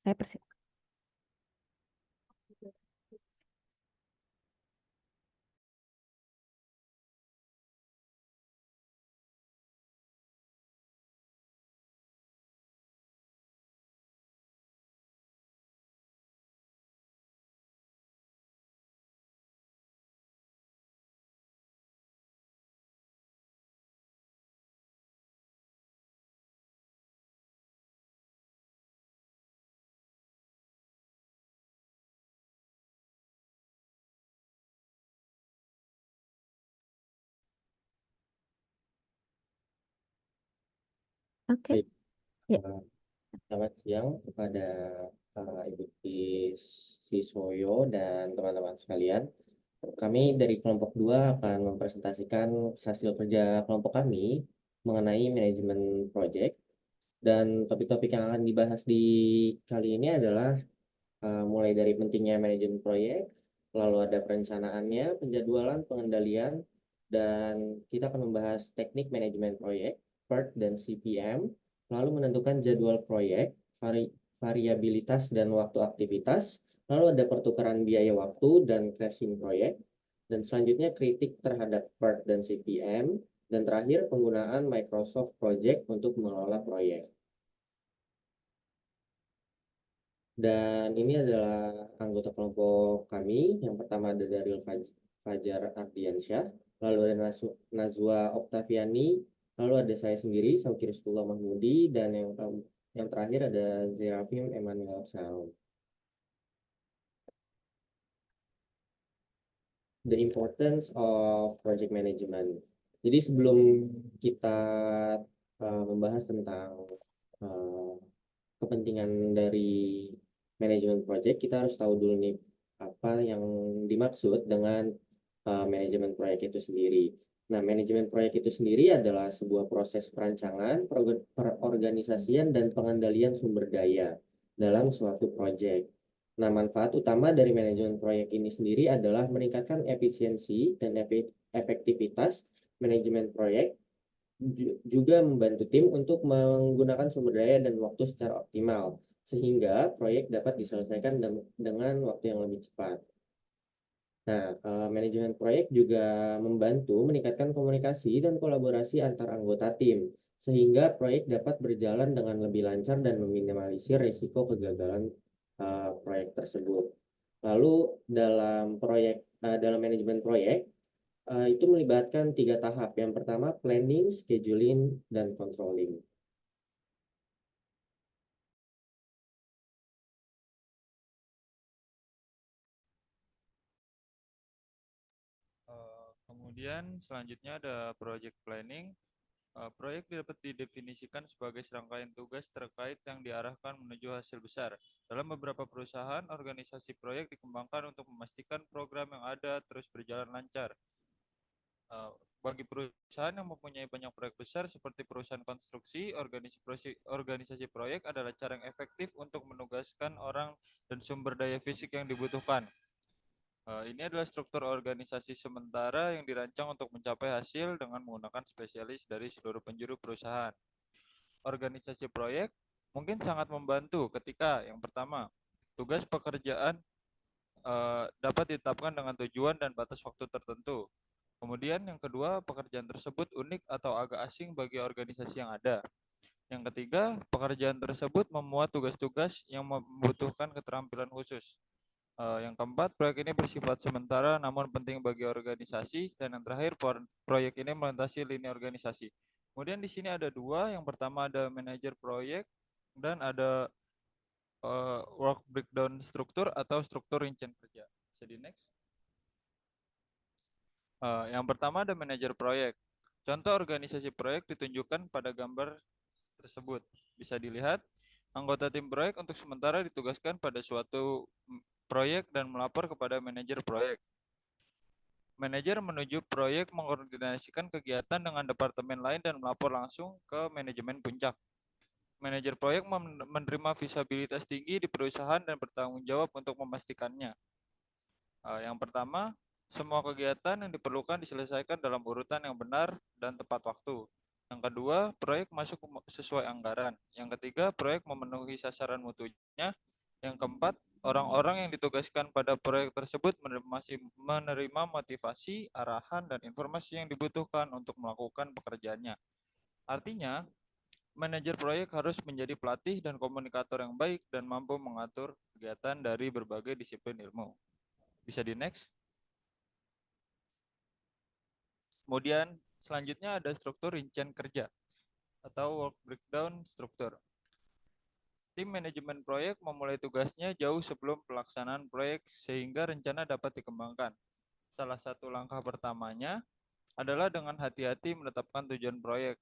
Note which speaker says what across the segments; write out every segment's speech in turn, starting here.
Speaker 1: Saya persilakan. Oke,
Speaker 2: Baik,
Speaker 1: ya.
Speaker 2: selamat siang kepada Ibu Siswoyo dan teman-teman sekalian. Kami dari kelompok 2 akan mempresentasikan hasil kerja kelompok kami mengenai manajemen proyek. Dan topik-topik yang akan dibahas di kali ini adalah mulai dari pentingnya manajemen proyek, lalu ada perencanaannya, penjadwalan, pengendalian, dan kita akan membahas teknik manajemen proyek, PERT dan CPM, lalu menentukan jadwal proyek, variabilitas dan waktu aktivitas, lalu ada pertukaran biaya waktu dan crashing proyek, dan selanjutnya kritik terhadap PERT dan CPM, dan terakhir penggunaan Microsoft Project untuk mengelola proyek. Dan ini adalah anggota kelompok kami. Yang pertama ada Daryl Fajar Ardiansyah, lalu ada Nazwa Oktaviani, lalu ada saya sendiri, Saukiristullah Mahmudi, dan yang terakhir ada Zerafim Emmanuel Saum. The importance of project management. Jadi sebelum kita membahas tentang uh, kepentingan dari manajemen project, kita harus tahu dulu nih apa yang dimaksud dengan manajemen proyek itu sendiri. Nah, manajemen proyek itu sendiri adalah sebuah proses perancangan, perorganisasian, dan pengendalian sumber daya dalam suatu proyek. Nah, manfaat utama dari manajemen proyek ini sendiri adalah meningkatkan efisiensi dan efektivitas manajemen proyek, juga membantu tim untuk menggunakan sumber daya dan waktu secara optimal, sehingga proyek dapat diselesaikan dengan waktu yang lebih cepat. Nah, manajemen proyek juga membantu meningkatkan komunikasi dan kolaborasi antar anggota tim, sehingga proyek dapat berjalan dengan lebih lancar dan meminimalisir risiko kegagalan proyek tersebut. Lalu dalam manajemen proyek itu melibatkan 3 tahap. Yang pertama planning, scheduling, dan controlling.
Speaker 3: Kemudian selanjutnya ada project planning. Proyek dapat didefinisikan sebagai serangkaian tugas terkait yang diarahkan menuju hasil besar. Dalam beberapa perusahaan, organisasi proyek dikembangkan untuk memastikan program yang ada terus berjalan lancar. Bagi perusahaan yang mempunyai banyak proyek besar seperti perusahaan konstruksi, organisasi proyek adalah cara yang efektif untuk menugaskan orang dan sumber daya fisik yang dibutuhkan. Ini adalah struktur organisasi sementara yang dirancang untuk mencapai hasil dengan menggunakan spesialis dari seluruh penjuru perusahaan. Organisasi proyek mungkin sangat membantu ketika yang pertama, tugas pekerjaan dapat ditetapkan dengan tujuan dan batas waktu tertentu. Kemudian yang kedua, pekerjaan tersebut unik atau agak asing bagi organisasi yang ada. Yang ketiga, pekerjaan tersebut memuat tugas-tugas yang membutuhkan keterampilan khusus. Yang keempat, proyek ini bersifat sementara namun penting bagi organisasi. Dan yang terakhir, proyek ini melintasi lini organisasi. Kemudian di sini ada dua. Yang pertama ada manajer proyek dan ada work breakdown struktur atau struktur rincian kerja. Bisa di next. Yang pertama ada manajer proyek. Contoh organisasi proyek ditunjukkan pada gambar tersebut. Bisa dilihat, anggota tim proyek untuk sementara ditugaskan pada suatu proyek dan melapor kepada manajer proyek. Manajer menuju proyek mengkoordinasikan kegiatan dengan departemen lain dan melapor langsung ke manajemen puncak. Manajer proyek menerima visibilitas tinggi di perusahaan dan bertanggung jawab untuk memastikannya. Yang pertama, semua kegiatan yang diperlukan diselesaikan dalam urutan yang benar dan tepat waktu. Yang kedua, proyek masuk sesuai anggaran. Yang ketiga, proyek memenuhi sasaran mutunya. Yang keempat, orang-orang yang ditugaskan pada proyek tersebut menerima motivasi, arahan, dan informasi yang dibutuhkan untuk melakukan pekerjaannya. Artinya, manajer proyek harus menjadi pelatih dan komunikator yang baik dan mampu mengatur kegiatan dari berbagai disiplin ilmu. Bisa di next. Kemudian selanjutnya ada struktur rincian kerja atau work breakdown struktur. Tim manajemen proyek memulai tugasnya jauh sebelum pelaksanaan proyek sehingga rencana dapat dikembangkan. Salah satu langkah pertamanya adalah dengan hati-hati menetapkan tujuan proyek.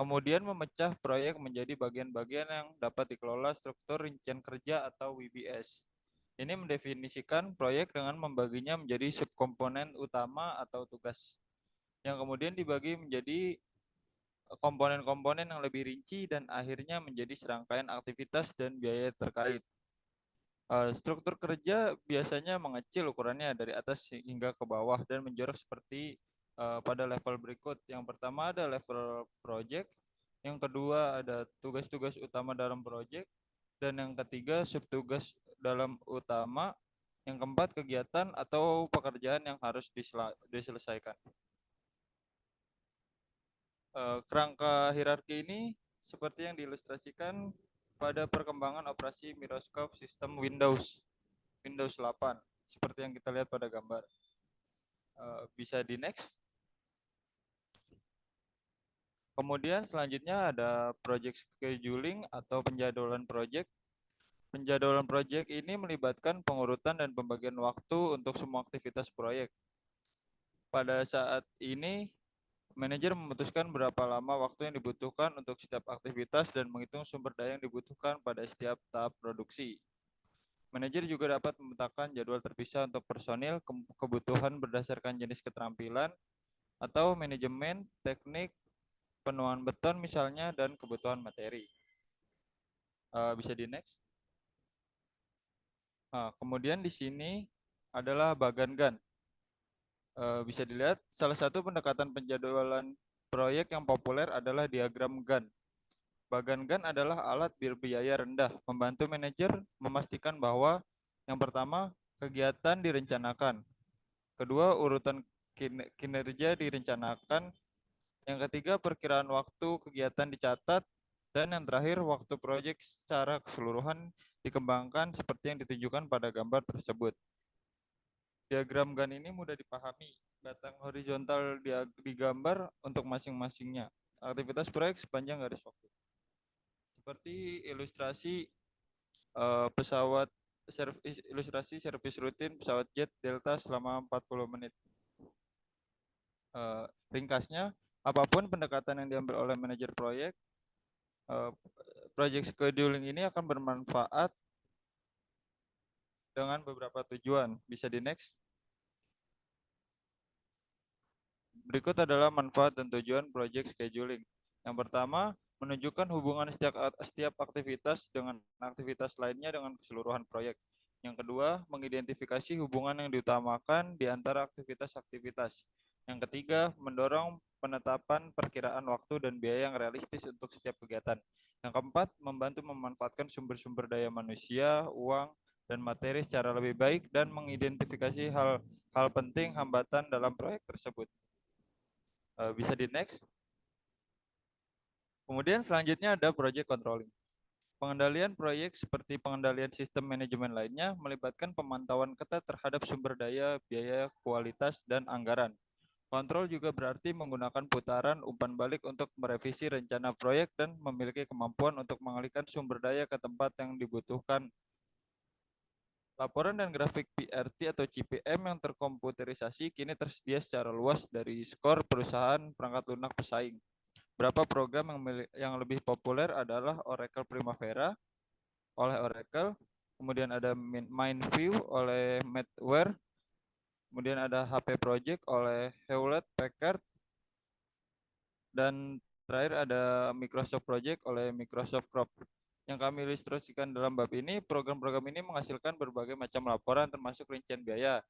Speaker 3: Kemudian memecah proyek menjadi bagian-bagian yang dapat dikelola struktur rincian kerja atau WBS. Ini mendefinisikan proyek dengan membaginya menjadi subkomponen utama atau tugas, yang kemudian dibagi menjadi komponen-komponen yang lebih rinci dan akhirnya menjadi serangkaian aktivitas dan biaya terkait. Struktur kerja biasanya mengecil ukurannya dari atas hingga ke bawah dan menjorok seperti pada level berikut. Yang pertama ada level project, yang kedua ada tugas-tugas utama dalam project, dan yang ketiga subtugas dalam utama, yang keempat kegiatan atau pekerjaan yang harus diselesaikan. Kerangka hierarki ini seperti yang diilustrasikan pada perkembangan operasi Microsoft Sistem Windows 8 seperti yang kita lihat pada gambar. Bisa di next. Kemudian selanjutnya ada project scheduling atau penjadwalan project. Penjadwalan project ini melibatkan pengurutan dan pembagian waktu untuk semua aktivitas proyek. Pada saat ini, manajer memutuskan berapa lama waktu yang dibutuhkan untuk setiap aktivitas dan menghitung sumber daya yang dibutuhkan pada setiap tahap produksi. Manajer juga dapat memetakan jadwal terpisah untuk personil, kebutuhan berdasarkan jenis keterampilan, atau manajemen, teknik, penuaan beton misalnya, dan kebutuhan materi. Bisa di next. Kemudian di sini adalah Bagan-Gan. Bisa dilihat salah satu pendekatan penjadwalan proyek yang populer adalah diagram Gantt. Bagan-Gantt adalah alat berbiaya rendah, membantu manajer memastikan bahwa yang pertama, kegiatan direncanakan. Kedua, urutan kinerja direncanakan. Yang ketiga, perkiraan waktu kegiatan dicatat. Dan yang terakhir, waktu proyek secara keseluruhan dikembangkan seperti yang ditunjukkan pada gambar tersebut. Diagram Gantt ini mudah dipahami. Batang horizontal digambar untuk masing-masingnya. Aktivitas proyek sepanjang garis waktu. Seperti ilustrasi pesawat ilustrasi servis rutin pesawat jet Delta selama 40 menit. Ringkasnya, apapun pendekatan yang diambil oleh manajer proyek, project scheduling ini akan bermanfaat dengan beberapa tujuan. Bisa di next. Berikut adalah manfaat dan tujuan project scheduling. Yang pertama, menunjukkan hubungan setiap aktivitas dengan aktivitas lainnya dengan keseluruhan proyek. Yang kedua, mengidentifikasi hubungan yang diutamakan di antara aktivitas-aktivitas. Yang ketiga, mendorong penetapan perkiraan waktu dan biaya yang realistis untuk setiap kegiatan. Yang keempat, membantu memanfaatkan sumber-sumber daya manusia, uang, dan materi secara lebih baik dan mengidentifikasi hal penting hambatan dalam proyek tersebut. Bisa di next. Kemudian selanjutnya ada project controlling. Pengendalian proyek seperti pengendalian sistem manajemen lainnya melibatkan pemantauan ketat terhadap sumber daya, biaya, kualitas, dan anggaran. Kontrol juga berarti menggunakan putaran umpan balik untuk merevisi rencana proyek dan memiliki kemampuan untuk mengalihkan sumber daya ke tempat yang dibutuhkan. Laporan dan grafik PRT atau CPM yang terkomputerisasi kini tersedia secara luas dari skor perusahaan perangkat lunak pesaing. Beberapa program yang lebih populer adalah Oracle Primavera oleh Oracle, kemudian ada Mindview oleh Medware, kemudian ada HP Project oleh Hewlett Packard, dan terakhir ada Microsoft Project oleh Microsoft Corp. Yang kami ilustrasikan dalam bab ini, program-program ini menghasilkan berbagai macam laporan termasuk rincian biaya.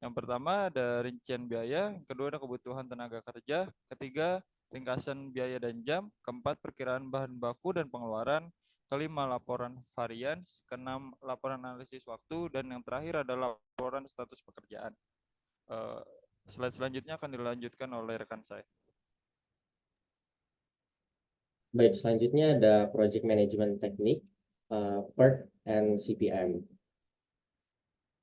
Speaker 3: Yang pertama ada rincian biaya, yang kedua ada kebutuhan tenaga kerja, ketiga ringkasan biaya dan jam, keempat perkiraan bahan baku dan pengeluaran, kelima laporan varians, keenam laporan analisis waktu, dan yang terakhir adalah laporan status pekerjaan. Slide selanjutnya akan dilanjutkan oleh rekan saya.
Speaker 2: Baik, selanjutnya ada Project Management Teknik, PERT and CPM.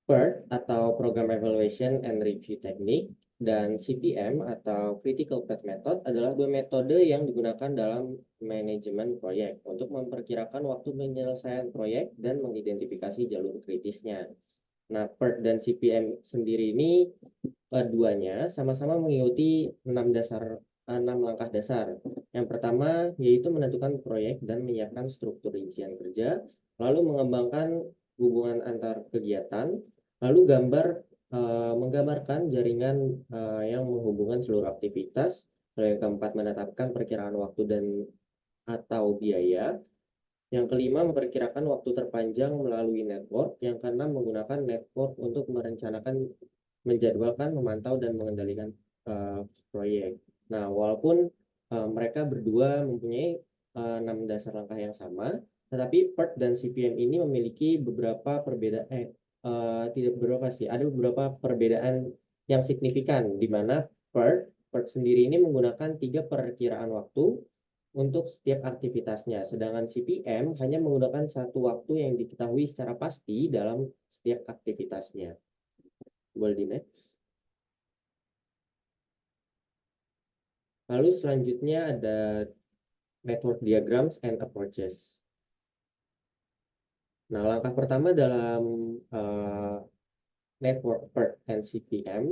Speaker 2: PERT atau Program Evaluation and Review Technique dan CPM atau Critical Path Method adalah dua metode yang digunakan dalam manajemen proyek untuk memperkirakan waktu penyelesaian proyek dan mengidentifikasi jalur kritisnya. Nah, PERT dan CPM sendiri ini keduanya sama-sama mengikuti 6 langkah dasar. Yang pertama yaitu menentukan proyek dan menyiapkan struktur rincian kerja, lalu mengembangkan hubungan antar kegiatan, lalu menggambarkan jaringan yang menghubungkan seluruh aktivitas, lalu yang keempat menetapkan perkiraan waktu dan atau biaya, yang kelima memperkirakan waktu terpanjang melalui network, yang keenam menggunakan network untuk merencanakan, menjadwalkan, memantau, dan mengendalikan proyek. Nah, walaupun mereka berdua mempunyai 6 dasar langkah yang sama, tetapi PERT dan CPM ini memiliki beberapa perbedaan, tidak beberapa sih, ada beberapa perbedaan yang signifikan, di mana PERT sendiri ini menggunakan 3 perkiraan waktu untuk setiap aktivitasnya, sedangkan CPM hanya menggunakan satu waktu yang diketahui secara pasti dalam setiap aktivitasnya. Boleh di next. Lalu selanjutnya ada network diagrams and approaches. Nah, langkah pertama dalam network PERT and CPM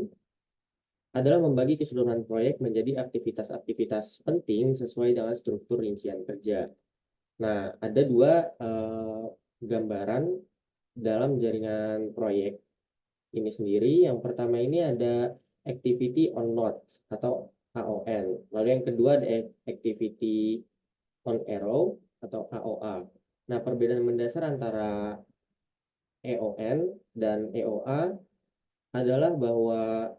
Speaker 2: adalah membagi keseluruhan proyek menjadi aktivitas-aktivitas penting sesuai dengan struktur rincian kerja. Nah, ada dua gambaran dalam jaringan proyek ini sendiri. Yang pertama ini ada activity on nodes atau AON. Lalu yang kedua ada activity on arrow atau AOA. Nah, perbedaan mendasar antara EON dan EOA adalah bahwa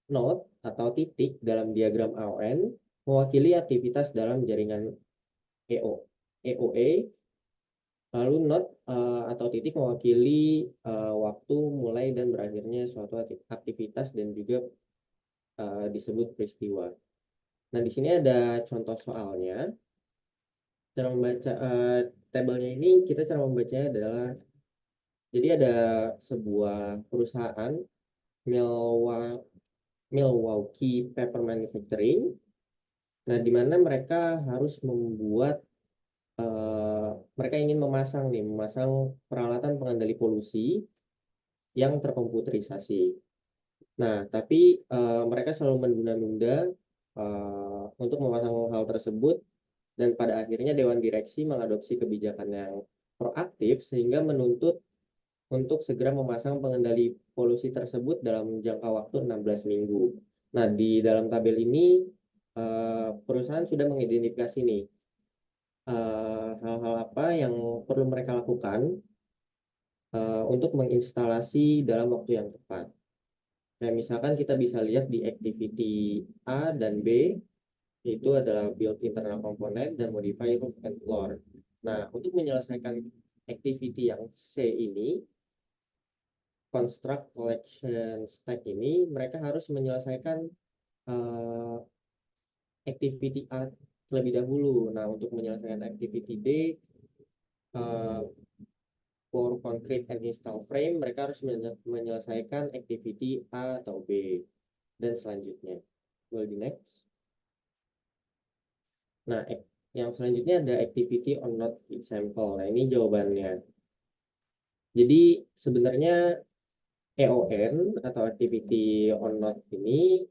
Speaker 2: node atau titik dalam diagram AON mewakili aktivitas dalam jaringan EOE, lalu node atau titik mewakili waktu mulai dan berakhirnya suatu aktivitas dan juga disebut peristiwa. Nah, di sini ada contoh soalnya. Cara membaca tabelnya ini, cara membacanya adalah, jadi ada sebuah perusahaan Milwaukee Paper Manufacturing. Nah, di mana mereka harus membuat mereka ingin memasang peralatan pengendali polusi yang terkomputerisasi. Nah, tapi mereka selalu menunda-nunda untuk memasang hal tersebut, dan pada akhirnya Dewan Direksi mengadopsi kebijakan yang proaktif sehingga menuntut untuk segera memasang pengendali polusi tersebut dalam jangka waktu 16 minggu. Nah, di dalam tabel ini perusahaan sudah mengidentifikasi nih hal-hal apa yang perlu mereka lakukan untuk menginstalasi dalam waktu yang tepat. Nah, misalkan kita bisa lihat di activity A dan B, itu adalah build internal component dan modify roof and floor. Nah, untuk menyelesaikan activity yang C ini, construct collection stack ini, mereka harus menyelesaikan activity A terlebih dahulu. Nah, untuk menyelesaikan activity D, pour concrete and install frame, mereka harus menyelesaikan activity A atau B, dan selanjutnya. Boleh di next. Nah, yang selanjutnya ada activity on node example. Nah, ini jawabannya. Jadi sebenarnya EON atau activity on node ini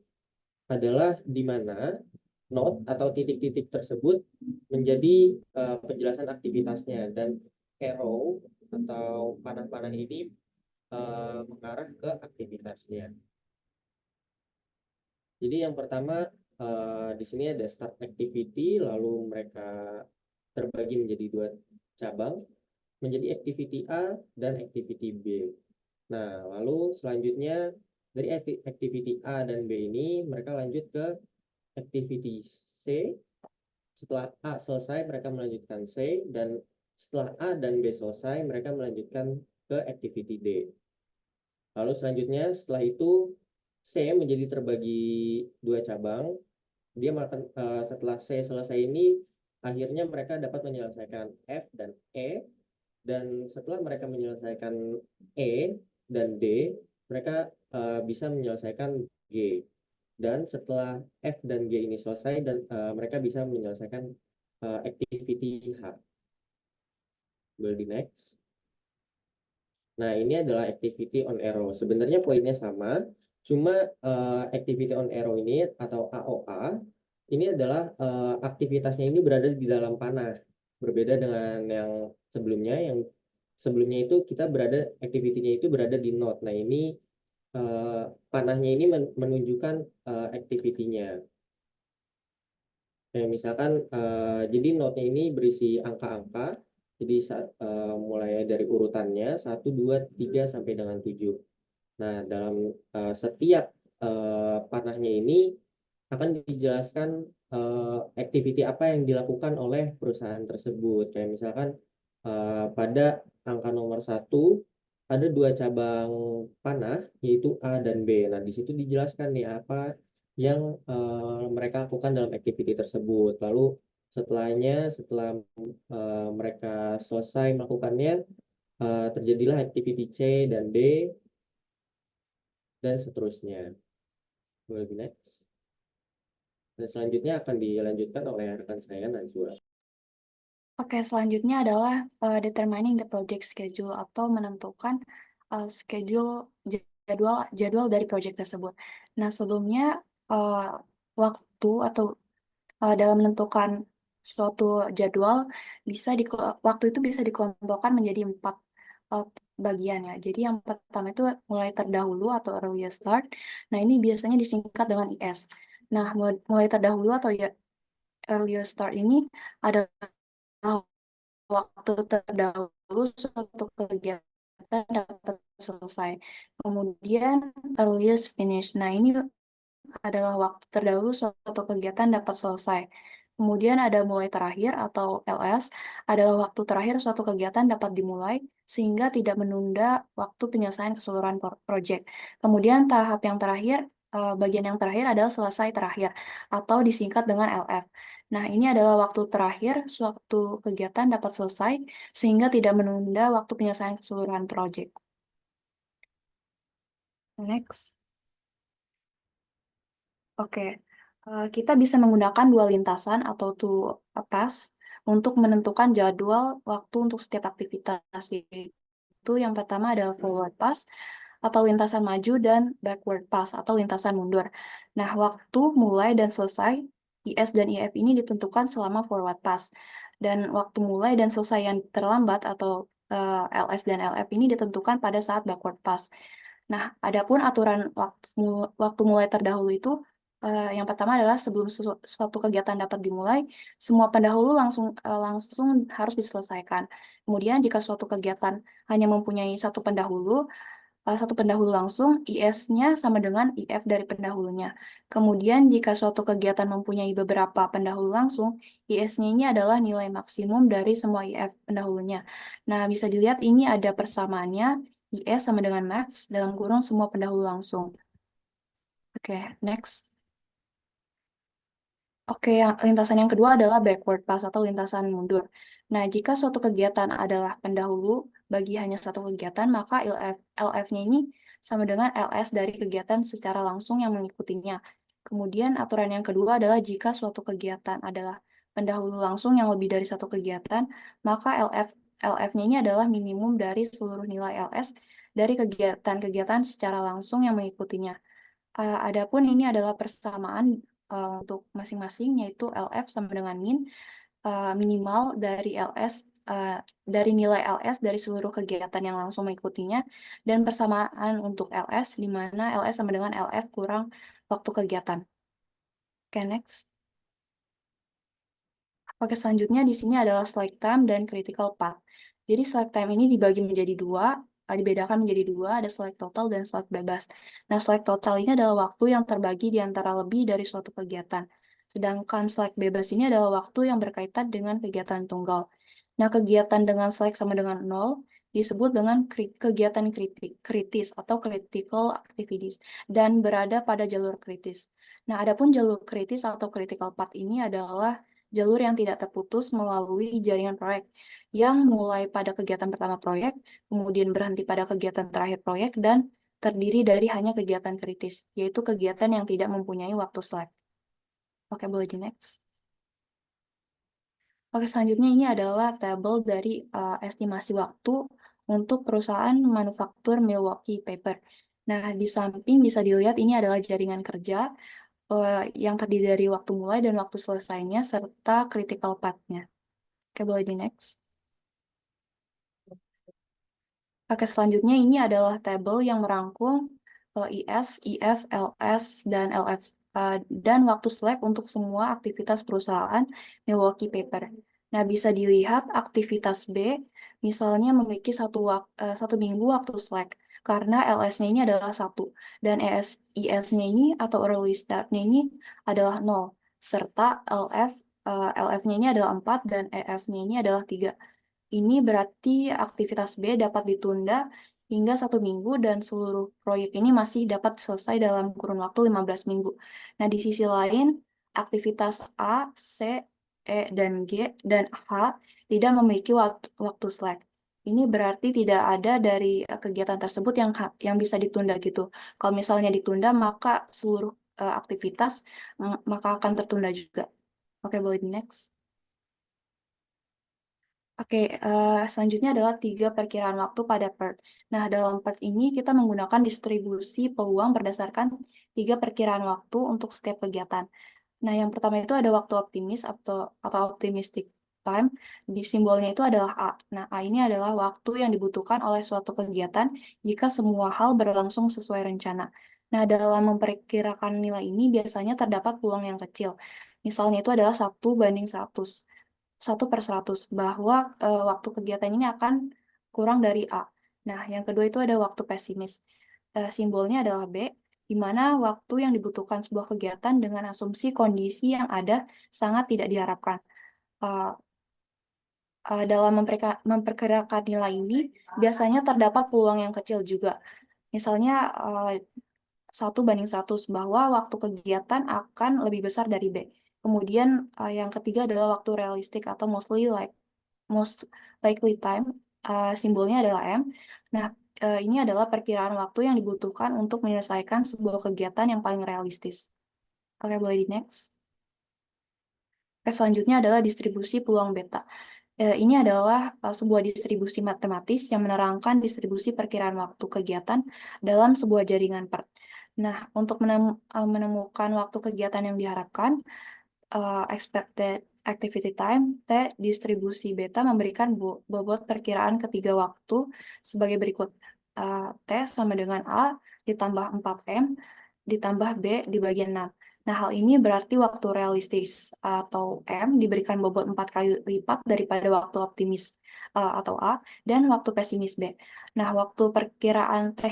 Speaker 2: adalah di mana node atau titik-titik tersebut menjadi penjelasan aktivitasnya, dan arrow atau panah-panah ini mengarah ke aktivitasnya. Jadi yang pertama di sini ada start activity, lalu mereka terbagi menjadi dua cabang, menjadi activity A dan activity B. Nah, lalu selanjutnya dari activity A dan B ini mereka lanjut ke activity C. Setelah A selesai, mereka melanjutkan C, dan setelah A dan B selesai, mereka melanjutkan ke activity D. Lalu selanjutnya setelah itu C menjadi terbagi 2 cabang. Dia makan setelah C selesai ini akhirnya mereka dapat menyelesaikan F dan E, dan setelah mereka menyelesaikan E dan D, mereka bisa menyelesaikan G. Dan setelah F dan G ini selesai, dan mereka bisa menyelesaikan activity H. Boleh di next. Nah, ini adalah activity on arrow. Sebenarnya poinnya sama, cuma activity on arrow ini atau AOA ini adalah aktivitasnya ini berada di dalam panah. Berbeda dengan yang sebelumnya itu kita berada activity-nya itu berada di node. Nah, ini panahnya ini menunjukkan activity-nya. Kayak misalkan jadi node-nya ini berisi angka-angka. Jadi mulai dari urutannya 1, 2, 3 sampai dengan 7. Nah, dalam setiap panahnya ini akan dijelaskan activity apa yang dilakukan oleh perusahaan tersebut. Kayak misalkan pada angka nomor 1 ada 2 cabang panah, yaitu A dan B. Nah, di situ dijelaskan nih apa yang mereka lakukan dalam activity tersebut. Lalu setelah mereka selesai melakukannya, terjadilah activity C dan D, dan seterusnya. Boleh di next. Dan selanjutnya akan dilanjutkan oleh rekan saya, Najwa.
Speaker 1: Oke, selanjutnya adalah determining the project schedule atau menentukan schedule jadwal dari project tersebut. Nah, sebelumnya waktu atau dalam menentukan suatu jadwal waktu itu bisa dikelompokkan menjadi 4 bagian ya. Jadi yang pertama itu mulai terdahulu atau earliest start. Nah, ini biasanya disingkat dengan IS. Nah, mulai terdahulu atau ya earliest start ini adalah waktu terdahulu suatu kegiatan dapat selesai. Kemudian earliest finish. Nah, ini adalah waktu terdahulu suatu kegiatan dapat selesai. Kemudian ada mulai terakhir atau LS, adalah waktu terakhir suatu kegiatan dapat dimulai sehingga tidak menunda waktu penyelesaian keseluruhan proyek. Kemudian tahap yang terakhir, bagian yang terakhir adalah selesai terakhir atau disingkat dengan LF. Nah, ini adalah waktu terakhir suatu kegiatan dapat selesai sehingga tidak menunda waktu penyelesaian keseluruhan proyek. Next. Oke, kita bisa menggunakan 2 lintasan atau two paths untuk menentukan jadwal waktu untuk setiap aktivitas. Yaitu yang pertama adalah forward pass atau lintasan maju, dan backward pass atau lintasan mundur. Nah, waktu mulai dan selesai IS dan IF ini ditentukan selama forward pass. Dan waktu mulai dan selesai yang terlambat atau LS dan LF ini ditentukan pada saat backward pass. Nah, adapun aturan waktu mulai terdahulu itu yang pertama adalah sebelum suatu kegiatan dapat dimulai, semua pendahulu langsung harus diselesaikan. Kemudian jika suatu kegiatan hanya mempunyai satu pendahulu langsung, IS-nya sama dengan IF dari pendahulunya. Kemudian jika suatu kegiatan mempunyai beberapa pendahulu langsung, IS-nya ini adalah nilai maksimum dari semua IF pendahulunya. Nah, bisa dilihat ini ada persamaannya, IS sama dengan max dalam kurung semua pendahulu langsung. Oke, next. Oke, lintasan yang kedua adalah backward pass atau lintasan mundur. Nah, jika suatu kegiatan adalah pendahulu bagi hanya satu kegiatan, maka LF-nya ini sama dengan LS dari kegiatan secara langsung yang mengikutinya. Kemudian aturan yang kedua adalah jika suatu kegiatan adalah pendahulu langsung yang lebih dari satu kegiatan, maka LF-nya ini adalah minimum dari seluruh nilai LS dari kegiatan-kegiatan secara langsung yang mengikutinya. Adapun ini adalah persamaan untuk masing-masing, yaitu LF sama dengan min minimal dari dari nilai LS dari seluruh kegiatan yang langsung mengikutinya, dan persamaan untuk LS di mana LS sama dengan LF kurang waktu kegiatan. Oke, next. Oke, selanjutnya di sini adalah slack time dan critical path. Jadi slack time ini dibagi menjadi dibedakan menjadi dua, ada slack total dan slack bebas. Nah, slack total ini adalah waktu yang terbagi di antara lebih dari suatu kegiatan. Sedangkan slack bebas ini adalah waktu yang berkaitan dengan kegiatan tunggal. Nah, kegiatan dengan select sama dengan 0 disebut dengan kegiatan kritis atau critical activities dan berada pada jalur kritis. Nah, adapun jalur kritis atau critical path ini adalah jalur yang tidak terputus melalui jaringan proyek yang mulai pada kegiatan pertama proyek, kemudian berhenti pada kegiatan terakhir proyek, dan terdiri dari hanya kegiatan kritis, yaitu kegiatan yang tidak mempunyai waktu slack. Oke, boleh di next. Oke, selanjutnya ini adalah tabel dari estimasi waktu untuk perusahaan manufaktur Milwaukee Paper. Nah, di samping bisa dilihat ini adalah jaringan kerja yang terdiri dari waktu mulai dan waktu selesainya serta critical path-nya. Oke, boleh di next. Oke, selanjutnya ini adalah tabel yang merangkum IS, IF, LS, dan LF dan waktu slack untuk semua aktivitas perusahaan Milwaukee Paper. Nah, bisa dilihat aktivitas B misalnya memiliki satu minggu waktu slack karena LS-nya ini adalah 1 dan IS-nya ini atau early start-nya ini adalah 0 serta LF-nya ini adalah 4 dan EF-nya ini adalah 3. Ini berarti aktivitas B dapat ditunda hingga 1 minggu dan seluruh proyek ini masih dapat selesai dalam kurun waktu 15 minggu. Nah, di sisi lain, aktivitas A, C, E, dan G, dan H tidak memiliki waktu slack. Ini berarti tidak ada dari kegiatan tersebut yang bisa ditunda gitu. Kalau misalnya ditunda, maka seluruh aktivitas maka akan tertunda juga. Oke, boleh di next. Oke, selanjutnya adalah 3 perkiraan waktu pada PERT. Nah, dalam PERT ini kita menggunakan distribusi peluang berdasarkan 3 perkiraan waktu untuk setiap kegiatan. Nah, yang pertama itu ada waktu optimis atau optimistic time. Di simbolnya itu adalah A. Nah, A ini adalah waktu yang dibutuhkan oleh suatu kegiatan jika semua hal berlangsung sesuai rencana. Nah, dalam memperkirakan nilai ini biasanya terdapat peluang yang kecil. Misalnya itu adalah 1/100. 1/100 bahwa waktu kegiatan ini akan kurang dari A. Nah, yang kedua itu ada waktu pesimis. Simbolnya adalah B, di mana waktu yang dibutuhkan sebuah kegiatan dengan asumsi kondisi yang ada sangat tidak diharapkan. Eh, dalam memperkirakan nilai ini, biasanya terdapat peluang yang kecil juga. Misalnya 1/100 bahwa waktu kegiatan akan lebih besar dari B. Kemudian yang ketiga adalah waktu realistik atau most likely time, simbolnya adalah M. Nah, ini adalah perkiraan waktu yang dibutuhkan untuk menyelesaikan sebuah kegiatan yang paling realistis. Oke, boleh di next. Oke, selanjutnya adalah distribusi peluang beta. Ini adalah sebuah distribusi matematis yang menerangkan distribusi perkiraan waktu kegiatan dalam sebuah jaringan PERT. Nah, untuk menemukan waktu kegiatan yang diharapkan, expected activity time, T, distribusi beta memberikan bobot perkiraan ketiga waktu sebagai berikut. T sama dengan A ditambah 4M ditambah B dibagi 6. Nah, hal ini berarti waktu realistis atau M diberikan bobot 4 kali lipat daripada waktu optimis atau A dan waktu pesimis B. Nah, waktu perkiraan T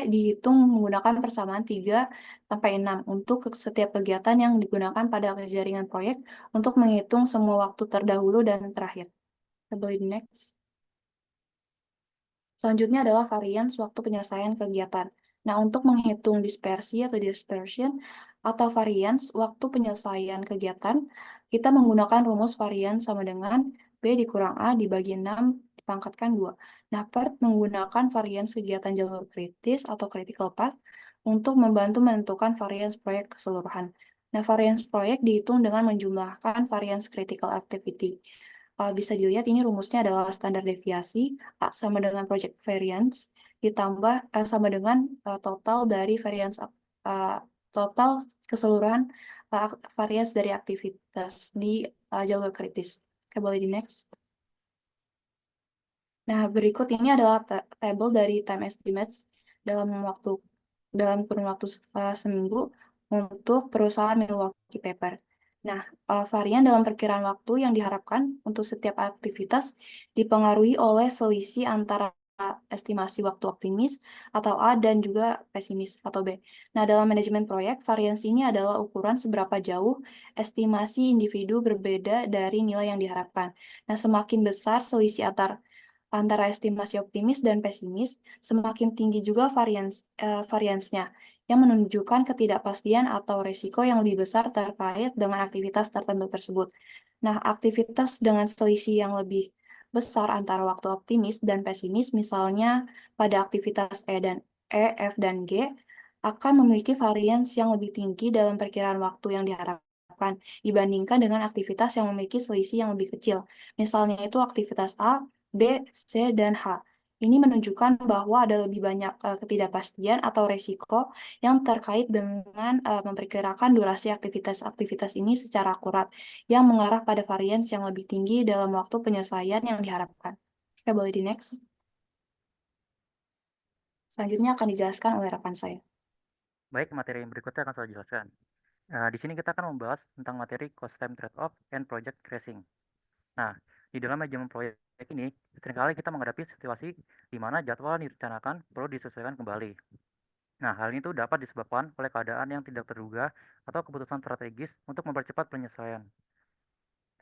Speaker 1: dihitung menggunakan persamaan 3 sampai 6 untuk setiap kegiatan yang digunakan pada jaringan proyek untuk menghitung semua waktu terdahulu dan terakhir. Kita boleh di next. Selanjutnya adalah varians waktu penyelesaian kegiatan. Nah, untuk menghitung dispersi atau dispersion atau varians waktu penyelesaian kegiatan, kita menggunakan rumus varians sama dengan B dikurang A dibagi 6 dipangkatkan 2. Nah, PERT menggunakan varians kegiatan jalur kritis atau critical path untuk membantu menentukan varians proyek keseluruhan. Nah, varians proyek dihitung dengan menjumlahkan varians critical activity. Bisa dilihat ini rumusnya adalah standar deviasi A sama dengan project variance ditambah sama dengan total dari variance total keseluruhan variance dari aktivitas di jalur kritis. Oke, boleh di next. Nah, berikut ini adalah tabel dari time estimates dalam kurun waktu seminggu untuk perusahaan Milwaukee Paper. Nah, varian dalam perkiraan waktu yang diharapkan untuk setiap aktivitas dipengaruhi oleh selisih antara estimasi waktu optimis atau A dan juga pesimis atau B. Nah, dalam manajemen proyek, variansi ini adalah ukuran seberapa jauh estimasi individu berbeda dari nilai yang diharapkan. Nah, semakin besar selisih antara estimasi optimis dan pesimis, semakin tinggi juga variansnya, yang menunjukkan ketidakpastian atau resiko yang lebih besar terkait dengan aktivitas tertentu tersebut. Nah, aktivitas dengan selisih yang lebih besar antara waktu optimis dan pesimis, misalnya pada aktivitas F, dan G, akan memiliki varians yang lebih tinggi dalam perkiraan waktu yang diharapkan dibandingkan dengan aktivitas yang memiliki selisih yang lebih kecil. Misalnya itu aktivitas A, B, C, dan H. Ini menunjukkan bahwa ada lebih banyak ketidakpastian atau resiko yang terkait dengan memperkirakan durasi aktivitas-aktivitas ini secara akurat, yang mengarah pada varians yang lebih tinggi dalam waktu penyelesaian yang diharapkan. Oke, boleh di next. Selanjutnya akan dijelaskan oleh rekan saya.
Speaker 4: Baik, materi yang berikutnya akan saya jelaskan. Di sini kita akan membahas tentang materi cost time trade-off and project tracing. Nah, di dalam manajemen proyek ini, seringkali kita menghadapi situasi di mana jadwal yang direncanakan perlu disesuaikan kembali. Nah, hal ini tuh dapat disebabkan oleh keadaan yang tidak terduga atau keputusan strategis untuk mempercepat penyelesaian.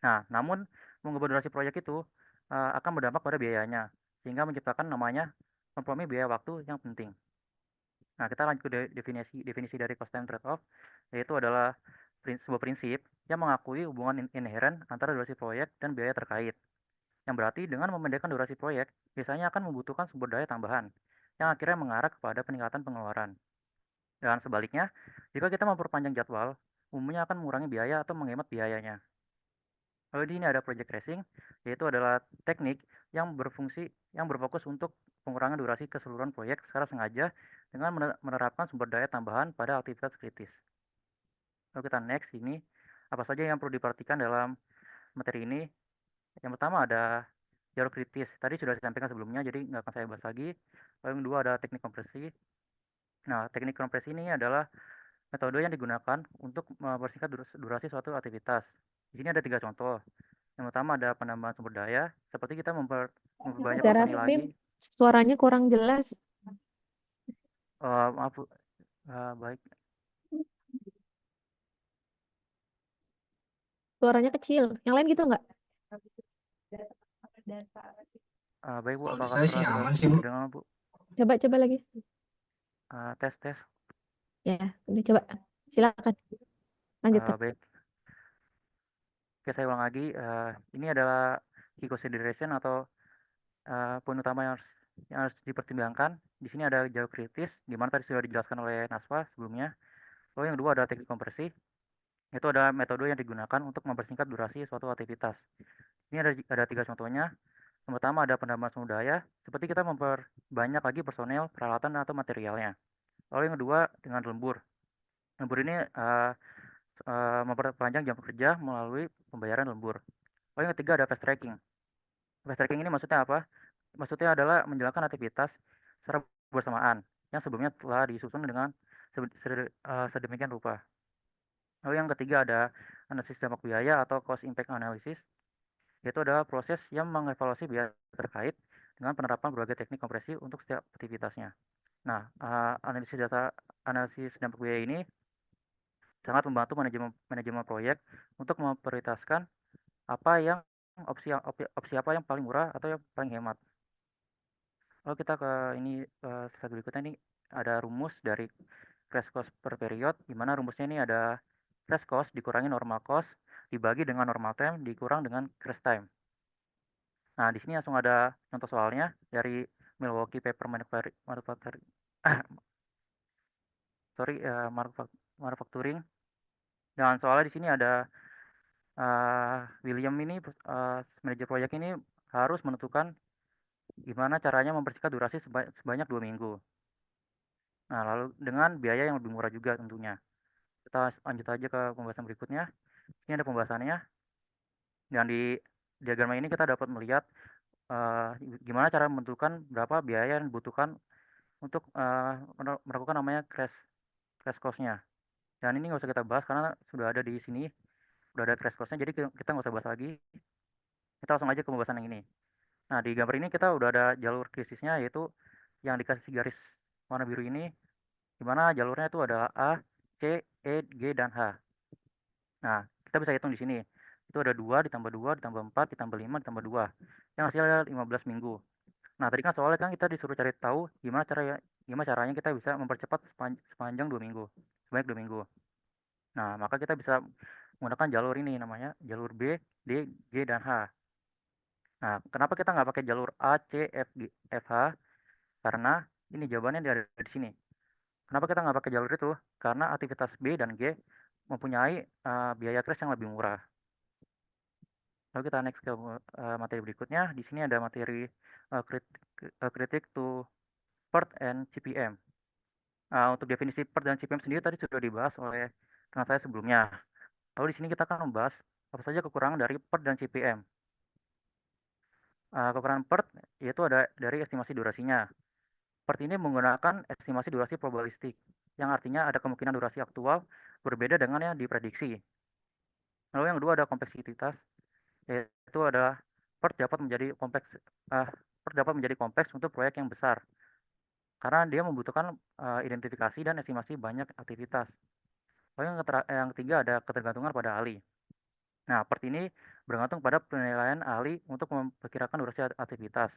Speaker 4: Nah, namun mengubah durasi proyek itu akan berdampak pada biayanya, sehingga menciptakan namanya kompromi biaya waktu yang penting. Nah, kita lanjut ke definisi dari cost time trade-off, yaitu adalah sebuah prinsip yang mengakui hubungan inheren antara durasi proyek dan biaya terkait. Yang berarti dengan memendekkan durasi proyek, biasanya akan membutuhkan sumber daya tambahan, yang akhirnya mengarah kepada peningkatan pengeluaran. Dan sebaliknya, jika kita memperpanjang jadwal, umumnya akan mengurangi biaya atau menghemat biayanya. Lalu di sini ada project tracing, yaitu adalah teknik yang berfokus untuk pengurangan durasi keseluruhan proyek secara sengaja dengan menerapkan sumber daya tambahan pada aktivitas kritis. Lalu kita next ini, apa saja yang perlu diperhatikan dalam materi ini? Yang pertama ada jalur kritis. Tadi sudah disampaikan sebelumnya, jadi nggak akan saya bahas lagi. Lalu yang kedua ada teknik kompresi. Nah, teknik kompresi ini adalah metode yang digunakan untuk mempersingkat durasi suatu aktivitas. Di sini ada 3 contoh. Yang pertama ada penambahan sumber daya, seperti kita memperbanyak personil
Speaker 5: Zarafim,
Speaker 4: lagi.
Speaker 5: suaranya kurang jelas.
Speaker 4: Maaf, Bu. Baik.
Speaker 5: Suaranya kecil. Yang lain gitu nggak?
Speaker 4: Baik, Bu.
Speaker 6: Kalau di
Speaker 4: Apakah
Speaker 6: saya sih
Speaker 4: suara
Speaker 6: aman sih, Bu.
Speaker 4: terdengar, Bu?
Speaker 5: Coba lagi.
Speaker 4: Tes.
Speaker 5: Ya, udah coba. Silakan. Lanjutkan.
Speaker 4: Baik. Oke, saya ulang lagi. Ini adalah key consideration atau poin utama yang harus dipertimbangkan. Di sini ada jalur kritis, di mana tadi sudah dijelaskan oleh Nasfa sebelumnya. Lalu yang kedua ada teknik kompresi. Itu adalah metode yang digunakan untuk mempersingkat durasi suatu aktivitas. Ini ada 3 contohnya. Yang pertama ada penambahan sumber daya, seperti kita memperbanyak lagi personel, peralatan, atau materialnya. Lalu yang kedua dengan lembur. Lembur ini memperpanjang jam kerja melalui pembayaran lembur. Lalu yang ketiga ada fast tracking. Fast tracking ini maksudnya apa? Maksudnya adalah menjalankan aktivitas secara bersamaan yang sebelumnya telah disusun dengan sedemikian rupa. Lalu yang ketiga ada analisis dampak biaya atau cost impact analysis, yaitu adalah proses yang mengevaluasi biaya terkait dengan penerapan berbagai teknik kompresi untuk setiap aktivitasnya. Nah, analisis dampak biaya ini sangat membantu manajemen proyek untuk memprioritaskan opsi apa yang paling murah atau yang paling hemat. Lalu kita ke slide berikutnya, ini ada rumus dari crash cost per period, di mana rumusnya ini ada crash cost dikurangi normal cost dibagi dengan normal time dikurang dengan crash time. Nah, di sini langsung ada contoh soalnya dari Milwaukee Paper Manufacturing. Dan soalnya di sini ada William ini, manajer proyek ini harus menentukan gimana caranya mempersingkat durasi sebanyak 2 minggu. Nah, lalu dengan biaya yang lebih murah juga tentunya. Kita lanjut aja ke pembahasan berikutnya. Ini ada pembahasannya. Dan di diagram ini kita dapat melihat gimana cara menentukan berapa biaya yang dibutuhkan untuk melakukan namanya crash cost-nya. Dan ini nggak usah kita bahas karena sudah ada di sini, sudah ada crash cost-nya, jadi kita nggak usah bahas lagi. Kita langsung aja ke pembahasan yang ini. Nah, di gambar ini kita udah ada jalur krisisnya, yaitu yang dikasih garis warna biru ini, di mana jalurnya itu ada A, C, E, G, dan H. Nah, kita bisa hitung di sini. Itu ada 2 ditambah 2 ditambah 4 ditambah 5 ditambah 2. Yang hasilnya 15 minggu. Nah, tadi kan soalnya kan kita disuruh cari tahu gimana caranya kita bisa mempercepat sepanjang 2 minggu. Sebanyak 2 minggu. Nah, maka kita bisa menggunakan jalur ini, namanya jalur B, D, G, dan H. Nah, kenapa kita nggak pakai jalur A, C, F, G, F, H? Karena ini jawabannya ada di sini. Kenapa kita nggak pakai jalur itu? Karena aktivitas B dan G mempunyai biaya kres yang lebih murah. Lalu kita next ke materi berikutnya. Di sini ada materi kritik to PERT and CPM. Untuk definisi PERT dan CPM sendiri tadi sudah dibahas oleh teman saya sebelumnya. Lalu di sini kita akan membahas apa saja kekurangan dari PERT dan CPM. Kekurangan PERT yaitu ada dari estimasi durasinya. PERT ini menggunakan estimasi durasi probabilistik, yang artinya ada kemungkinan durasi aktual berbeda dengan yang diprediksi. Lalu yang kedua ada kompleksitas, yaitu ada PERT dapat menjadi kompleks untuk proyek yang besar, karena dia membutuhkan identifikasi dan estimasi banyak aktivitas. Lalu yang ketiga ada ketergantungan pada ahli. Nah, PERT ini bergantung pada penilaian ahli untuk memperkirakan durasi aktivitas,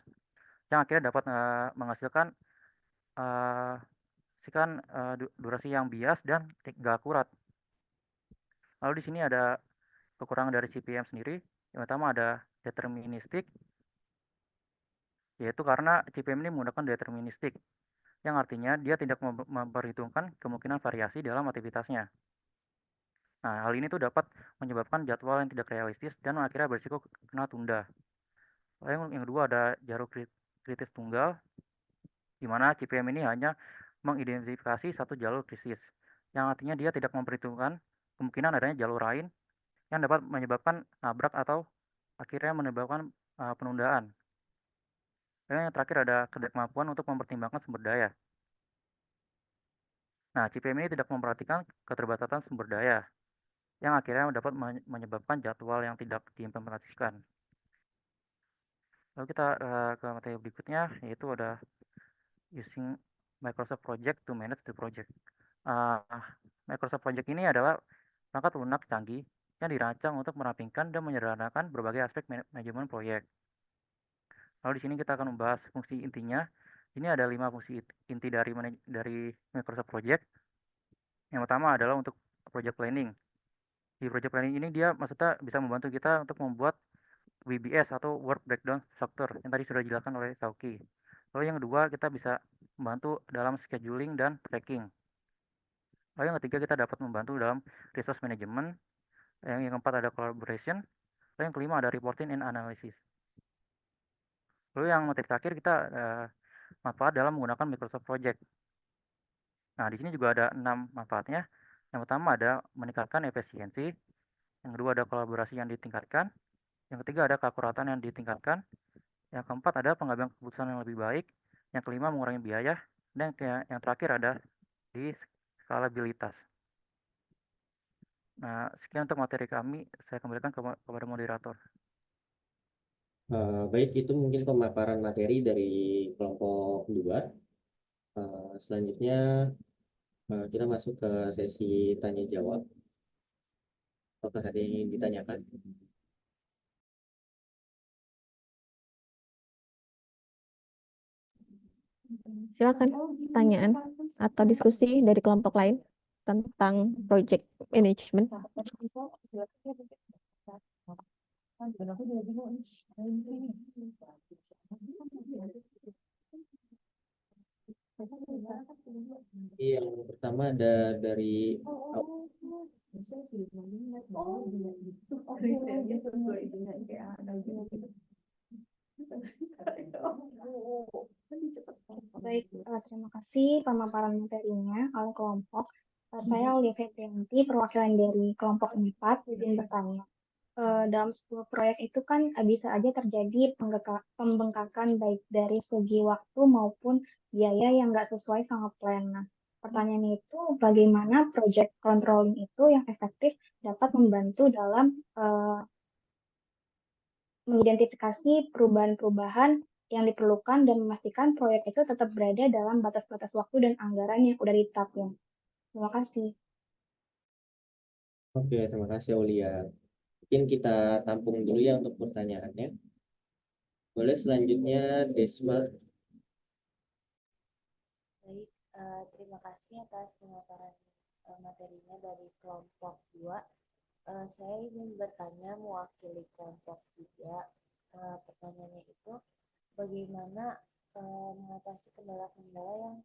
Speaker 4: yang akhirnya dapat menghasilkan durasi yang bias dan tidak akurat. Lalu di sini ada kekurangan dari CPM sendiri. Yang pertama ada deterministik, yaitu karena CPM ini menggunakan deterministik, yang artinya dia tidak memperhitungkan kemungkinan variasi dalam aktivitasnya. Nah, hal ini tuh dapat menyebabkan jadwal yang tidak realistis dan akhirnya berisiko kena tunda. Lalu yang kedua ada jalur kritis tunggal, di mana CPM ini hanya mengidentifikasi satu jalur krisis, yang artinya dia tidak memperhitungkan kemungkinan adanya jalur lain yang dapat menyebabkan nabrak atau akhirnya menyebabkan penundaan. Dan yang terakhir ada ketidakmampuan untuk mempertimbangkan sumber daya. Nah, CPM ini tidak memperhatikan keterbatasan sumber daya, yang akhirnya dapat menyebabkan jadwal yang tidak diimplementasikan. Lalu kita ke materi berikutnya, yaitu ada using Microsoft Project to manage the project. Microsoft Project ini adalah perangkat lunak canggih yang dirancang untuk merampingkan dan menyederhanakan berbagai aspek manajemen proyek. Lalu di sini kita akan membahas fungsi intinya. Ini ada 5 fungsi inti dari Microsoft Project. Yang pertama adalah untuk project planning. Di project planning ini dia maksudnya bisa membantu kita untuk membuat WBS atau Work Breakdown Structure yang tadi sudah dijelaskan oleh Sauki. Lalu yang kedua kita bisa membantu dalam scheduling dan tracking. Lalu yang ketiga kita dapat membantu dalam resource management. Yang keempat ada collaboration. Lalu yang kelima ada reporting and analysis. Lalu yang materi terakhir kita manfaat dalam menggunakan Microsoft Project. Nah, di sini juga ada 6 manfaatnya. Yang pertama ada meningkatkan efisiensi. Yang kedua ada kolaborasi yang ditingkatkan. Yang ketiga ada keakuratan yang ditingkatkan. Yang keempat ada pengambilan keputusan yang lebih baik. Yang kelima mengurangi biaya. Dan yang terakhir ada di skalabilitas. Nah, sekian untuk materi kami. Saya kembalikan kepada moderator.
Speaker 2: Baik, itu mungkin pemaparan materi dari kelompok 2. Selanjutnya kita masuk ke sesi tanya jawab. Apakah ada yang ingin ditanyakan?
Speaker 5: Silakan pertanyaan atau diskusi dari kelompok lain tentang project management.
Speaker 2: Yang pertama ada dari
Speaker 6: Baik, terima kasih pemaparan materinya oleh kelompok. Saya Olivia Prianti, perwakilan dari kelompok 4, izin bertanya. Dalam sebuah proyek itu kan bisa aja terjadi pembengkakan baik dari segi waktu maupun biaya yang nggak sesuai sama plan. Nah, pertanyaannya itu bagaimana project controlling itu yang efektif dapat membantu dalam mengidentifikasi perubahan-perubahan yang diperlukan dan memastikan proyek itu tetap berada dalam batas-batas waktu dan anggaran yang udah ditetapkan. Terima kasih.
Speaker 2: Oke, terima kasih Aulia. Mungkin kita tampung dulu ya untuk pertanyaannya. Boleh selanjutnya Desma.
Speaker 7: Baik, terima kasih atas pemaparan materinya dari kelompok 2. Saya ingin bertanya mewakili kelompok 3. Pertanyaannya itu, bagaimana mengatasi kendala-kendala yang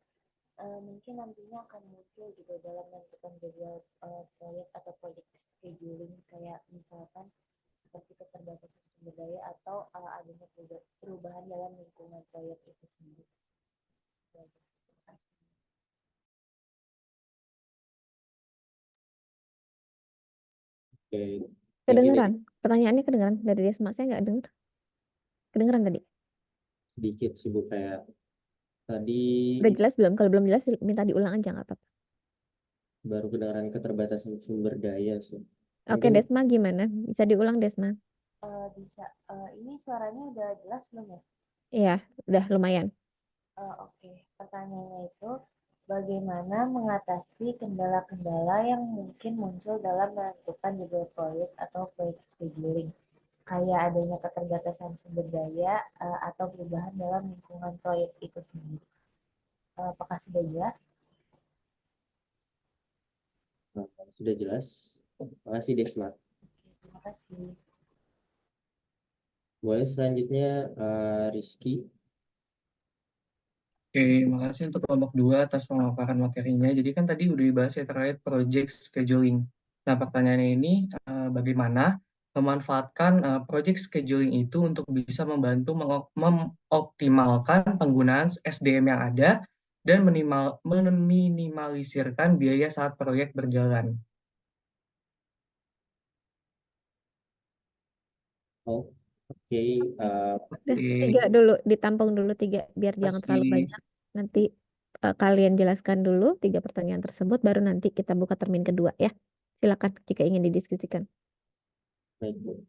Speaker 7: mungkin nantinya akan muncul gitu dalam menentukan jadwal proyek atau project scheduling, kayak misalkan seperti keterbatasan sumber daya atau adanya perubahan dalam lingkungan proyek itu sendiri.
Speaker 2: Oke,
Speaker 5: Kedengeran? Pertanyaannya kedengeran dari Desma, saya nggak dengar. Kedengeran tadi?
Speaker 2: sedikit sibuk kayak tadi
Speaker 5: Udah jelas belum? Kalau belum jelas minta diulang aja nggak apa-apa.
Speaker 2: baru kedengaran keterbatasan sumber daya sih.
Speaker 5: Oke,
Speaker 2: Mungkin
Speaker 5: Desma gimana? Bisa diulang Desma?
Speaker 7: Bisa. Ini suaranya udah jelas belum ya?
Speaker 5: Iya, udah lumayan.
Speaker 7: Oke. Pertanyaannya itu, bagaimana mengatasi kendala-kendala yang mungkin muncul dalam menentukan jadwal proyek atau proyek scheduling, kayak adanya keterbatasan sumber daya atau perubahan dalam lingkungan proyek itu sendiri. Apakah sudah jelas?
Speaker 2: sudah jelas. Terima kasih Desma.
Speaker 7: Oke, terima kasih.
Speaker 2: Boleh selanjutnya Rizky.
Speaker 8: Oke, makasih untuk kelompok 2 atas pemaparan materinya. Jadi kan tadi udah dibahas ya terkait project scheduling. Nah, pertanyaannya ini bagaimana memanfaatkan project scheduling itu untuk bisa membantu mengoptimalkan penggunaan SDM yang ada dan meminimalisirkan biaya saat proyek berjalan.
Speaker 2: Oh, oke.
Speaker 5: Udah,
Speaker 8: Oke,
Speaker 5: 3 dulu, ditampung dulu 3 biar jangan terlalu
Speaker 8: kasih.
Speaker 5: banyak. Nanti kalian jelaskan dulu 3 pertanyaan tersebut, baru nanti kita buka termin kedua ya. Silakan jika ingin didiskusikan.
Speaker 2: Baik, Bu.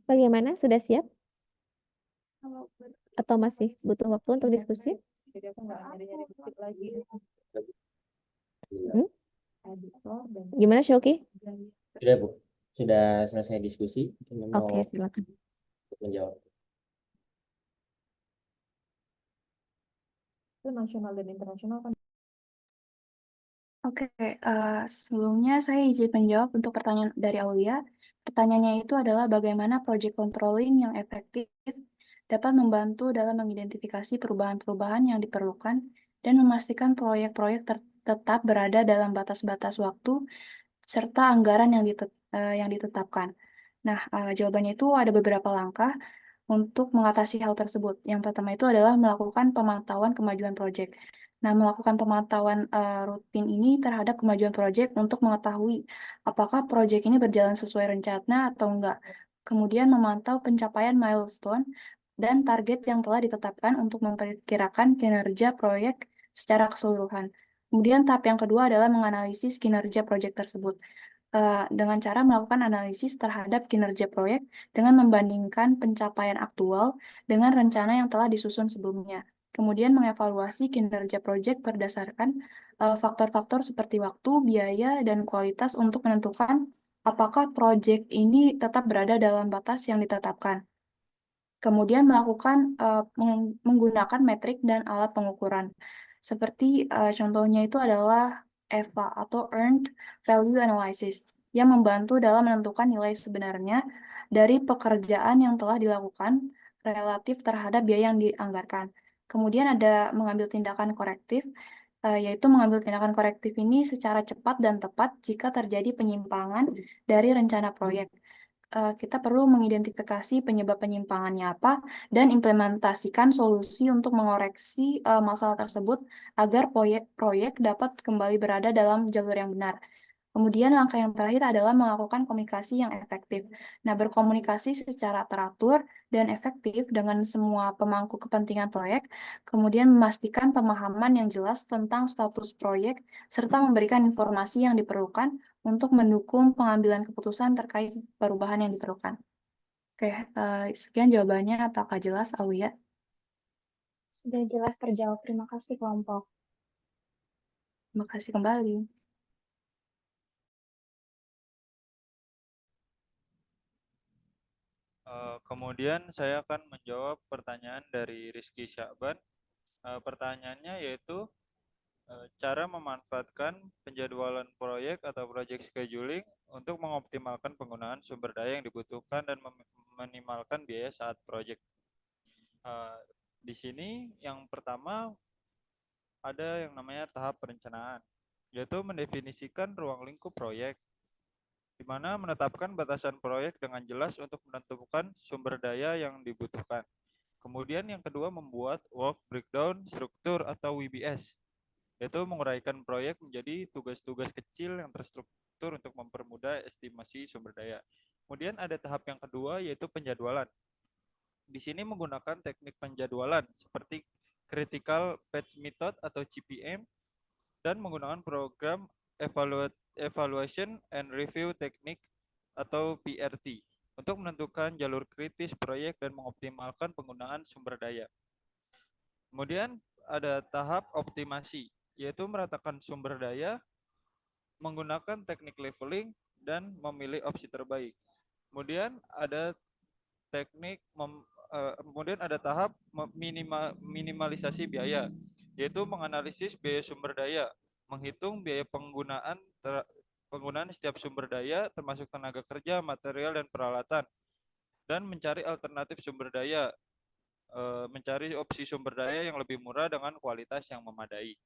Speaker 5: Bagaimana? Sudah siap? Atau masih butuh waktu untuk diskusi? Hmm? Gimana Shoki?
Speaker 2: Sudah, Bu. Sudah selesai diskusi. Ini mau
Speaker 5: Oke, silakan.
Speaker 2: menjawab.
Speaker 5: Nasional dan internasional kan?
Speaker 1: Oke, sebelumnya saya izin menjawab untuk pertanyaan dari Aulia. Pertanyaannya itu adalah bagaimana project controlling yang efektif dapat membantu dalam mengidentifikasi perubahan-perubahan yang diperlukan dan memastikan proyek-proyek tetap berada dalam batas-batas waktu serta anggaran yang ditetapkan. Nah, jawabannya itu ada beberapa langkah untuk mengatasi hal tersebut. Yang pertama itu adalah melakukan pemantauan kemajuan proyek. Nah, melakukan pemantauan rutin ini terhadap kemajuan proyek untuk mengetahui apakah proyek ini berjalan sesuai rencana atau enggak. Kemudian memantau pencapaian milestone dan target yang telah ditetapkan untuk memperkirakan kinerja proyek secara keseluruhan. Kemudian tahap yang kedua adalah menganalisis kinerja proyek tersebut dengan cara melakukan analisis terhadap kinerja proyek dengan membandingkan pencapaian aktual dengan rencana yang telah disusun sebelumnya. Kemudian mengevaluasi kinerja proyek berdasarkan faktor-faktor seperti waktu, biaya, dan kualitas untuk menentukan apakah proyek ini tetap berada dalam batas yang ditetapkan. Kemudian melakukan menggunakan metrik dan alat pengukuran. Seperti contohnya itu adalah EVA atau Earned Value Analysis yang membantu dalam menentukan nilai sebenarnya dari pekerjaan yang telah dilakukan relatif terhadap biaya yang dianggarkan. Kemudian ada mengambil tindakan korektif, yaitu mengambil tindakan korektif ini secara cepat dan tepat jika terjadi penyimpangan dari rencana proyek. Kita perlu mengidentifikasi penyebab penyimpangannya apa dan implementasikan solusi untuk mengoreksi masalah tersebut agar proyek dapat kembali berada dalam jalur yang benar. Kemudian langkah yang terakhir adalah melakukan komunikasi yang efektif. Nah, berkomunikasi secara teratur dan efektif dengan semua pemangku kepentingan proyek, kemudian memastikan pemahaman yang jelas tentang status proyek, serta memberikan informasi yang diperlukan untuk mendukung pengambilan keputusan terkait perubahan yang diperlukan. Oke, sekian jawabannya. Apakah jelas, Aulia?
Speaker 6: Sudah jelas terjawab. Terima kasih kelompok.
Speaker 1: Terima kasih kembali.
Speaker 3: Kemudian saya akan menjawab pertanyaan dari Rizky Syakban. Pertanyaannya yaitu cara memanfaatkan penjadwalan proyek atau project scheduling untuk mengoptimalkan penggunaan sumber daya yang dibutuhkan dan meminimalkan biaya saat proyek. Di sini yang pertama ada yang namanya tahap perencanaan, yaitu mendefinisikan ruang lingkup proyek, di mana menetapkan batasan proyek dengan jelas untuk menentukan sumber daya yang dibutuhkan. Kemudian yang kedua membuat work breakdown struktur atau WBS, yaitu menguraikan proyek menjadi tugas-tugas kecil yang terstruktur untuk mempermudah estimasi sumber daya. Kemudian ada tahap yang kedua yaitu penjadwalan. Di sini menggunakan teknik penjadwalan seperti Critical Path Method atau CPM dan menggunakan program Evaluation and Review Technique atau PRT untuk menentukan jalur kritis proyek dan mengoptimalkan penggunaan sumber daya. Kemudian ada tahap optimasi, yaitu meratakan sumber daya, menggunakan teknik leveling, dan memilih opsi terbaik. Kemudian ada kemudian ada tahap minimalisasi biaya, yaitu menganalisis biaya sumber daya, menghitung biaya penggunaan setiap sumber daya, termasuk tenaga kerja, material, dan peralatan, dan mencari alternatif sumber daya, mencari opsi sumber daya yang lebih murah dengan kualitas yang memadai.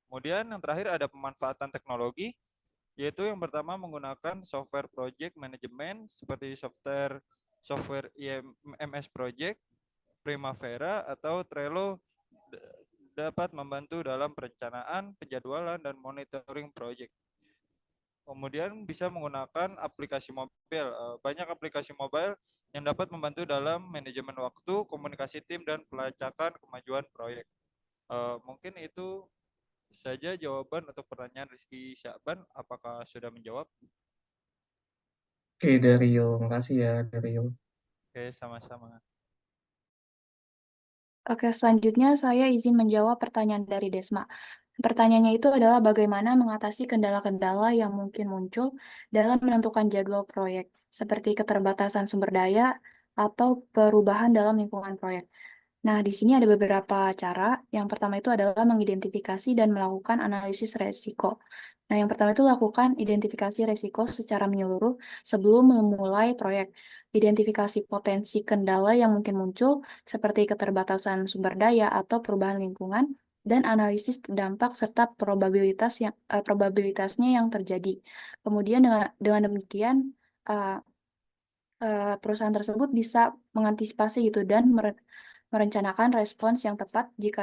Speaker 3: Kemudian yang terakhir ada pemanfaatan teknologi, yaitu yang pertama menggunakan software project management seperti software IMS Project, Primavera, atau Trello dapat membantu dalam perencanaan, penjadwalan, dan monitoring project. Kemudian bisa menggunakan aplikasi mobile. Banyak aplikasi mobile yang dapat membantu dalam manajemen waktu, komunikasi tim, dan pelacakan kemajuan proyek. Mungkin itu saja jawaban untuk pertanyaan Rizky Syakban. Apakah sudah menjawab?
Speaker 8: Oke, Dario. Makasih ya, Dario.
Speaker 3: Oke, sama-sama.
Speaker 1: Oke, selanjutnya saya izin menjawab pertanyaan dari Desma. Pertanyaannya itu adalah bagaimana mengatasi kendala-kendala yang mungkin muncul dalam menentukan jadwal proyek, seperti keterbatasan sumber daya atau perubahan dalam lingkungan proyek. Nah, di sini ada beberapa cara. Yang pertama itu adalah mengidentifikasi dan melakukan analisis resiko. Nah, yang pertama itu lakukan identifikasi risiko secara menyeluruh sebelum memulai proyek. Identifikasi potensi kendala yang mungkin muncul, seperti keterbatasan sumber daya atau perubahan lingkungan, dan analisis dampak serta probabilitasnya yang terjadi. Kemudian dengan demikian, eh, perusahaan tersebut bisa mengantisipasi gitu dan merencanakan respons yang tepat jika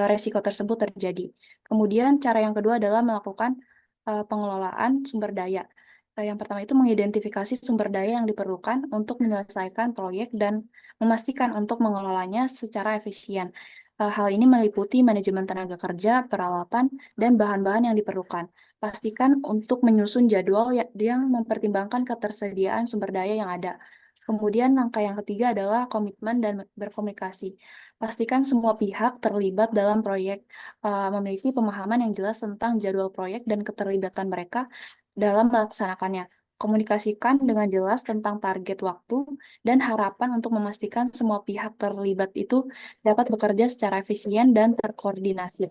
Speaker 1: resiko tersebut terjadi. Kemudian cara yang kedua adalah melakukan pengelolaan sumber daya. Yang pertama itu mengidentifikasi sumber daya yang diperlukan untuk menyelesaikan proyek dan memastikan untuk mengelolanya secara efisien. Hal ini meliputi manajemen tenaga kerja, peralatan, dan bahan-bahan yang diperlukan. Pastikan untuk menyusun jadwal yang mempertimbangkan ketersediaan sumber daya yang ada. Kemudian langkah yang ketiga adalah komitmen dan berkomunikasi. Pastikan semua pihak terlibat dalam proyek memiliki pemahaman yang jelas tentang jadwal proyek dan keterlibatan mereka dalam melaksanakannya. Komunikasikan dengan jelas tentang target waktu dan harapan untuk memastikan semua pihak terlibat itu dapat bekerja secara efisien dan terkoordinasi.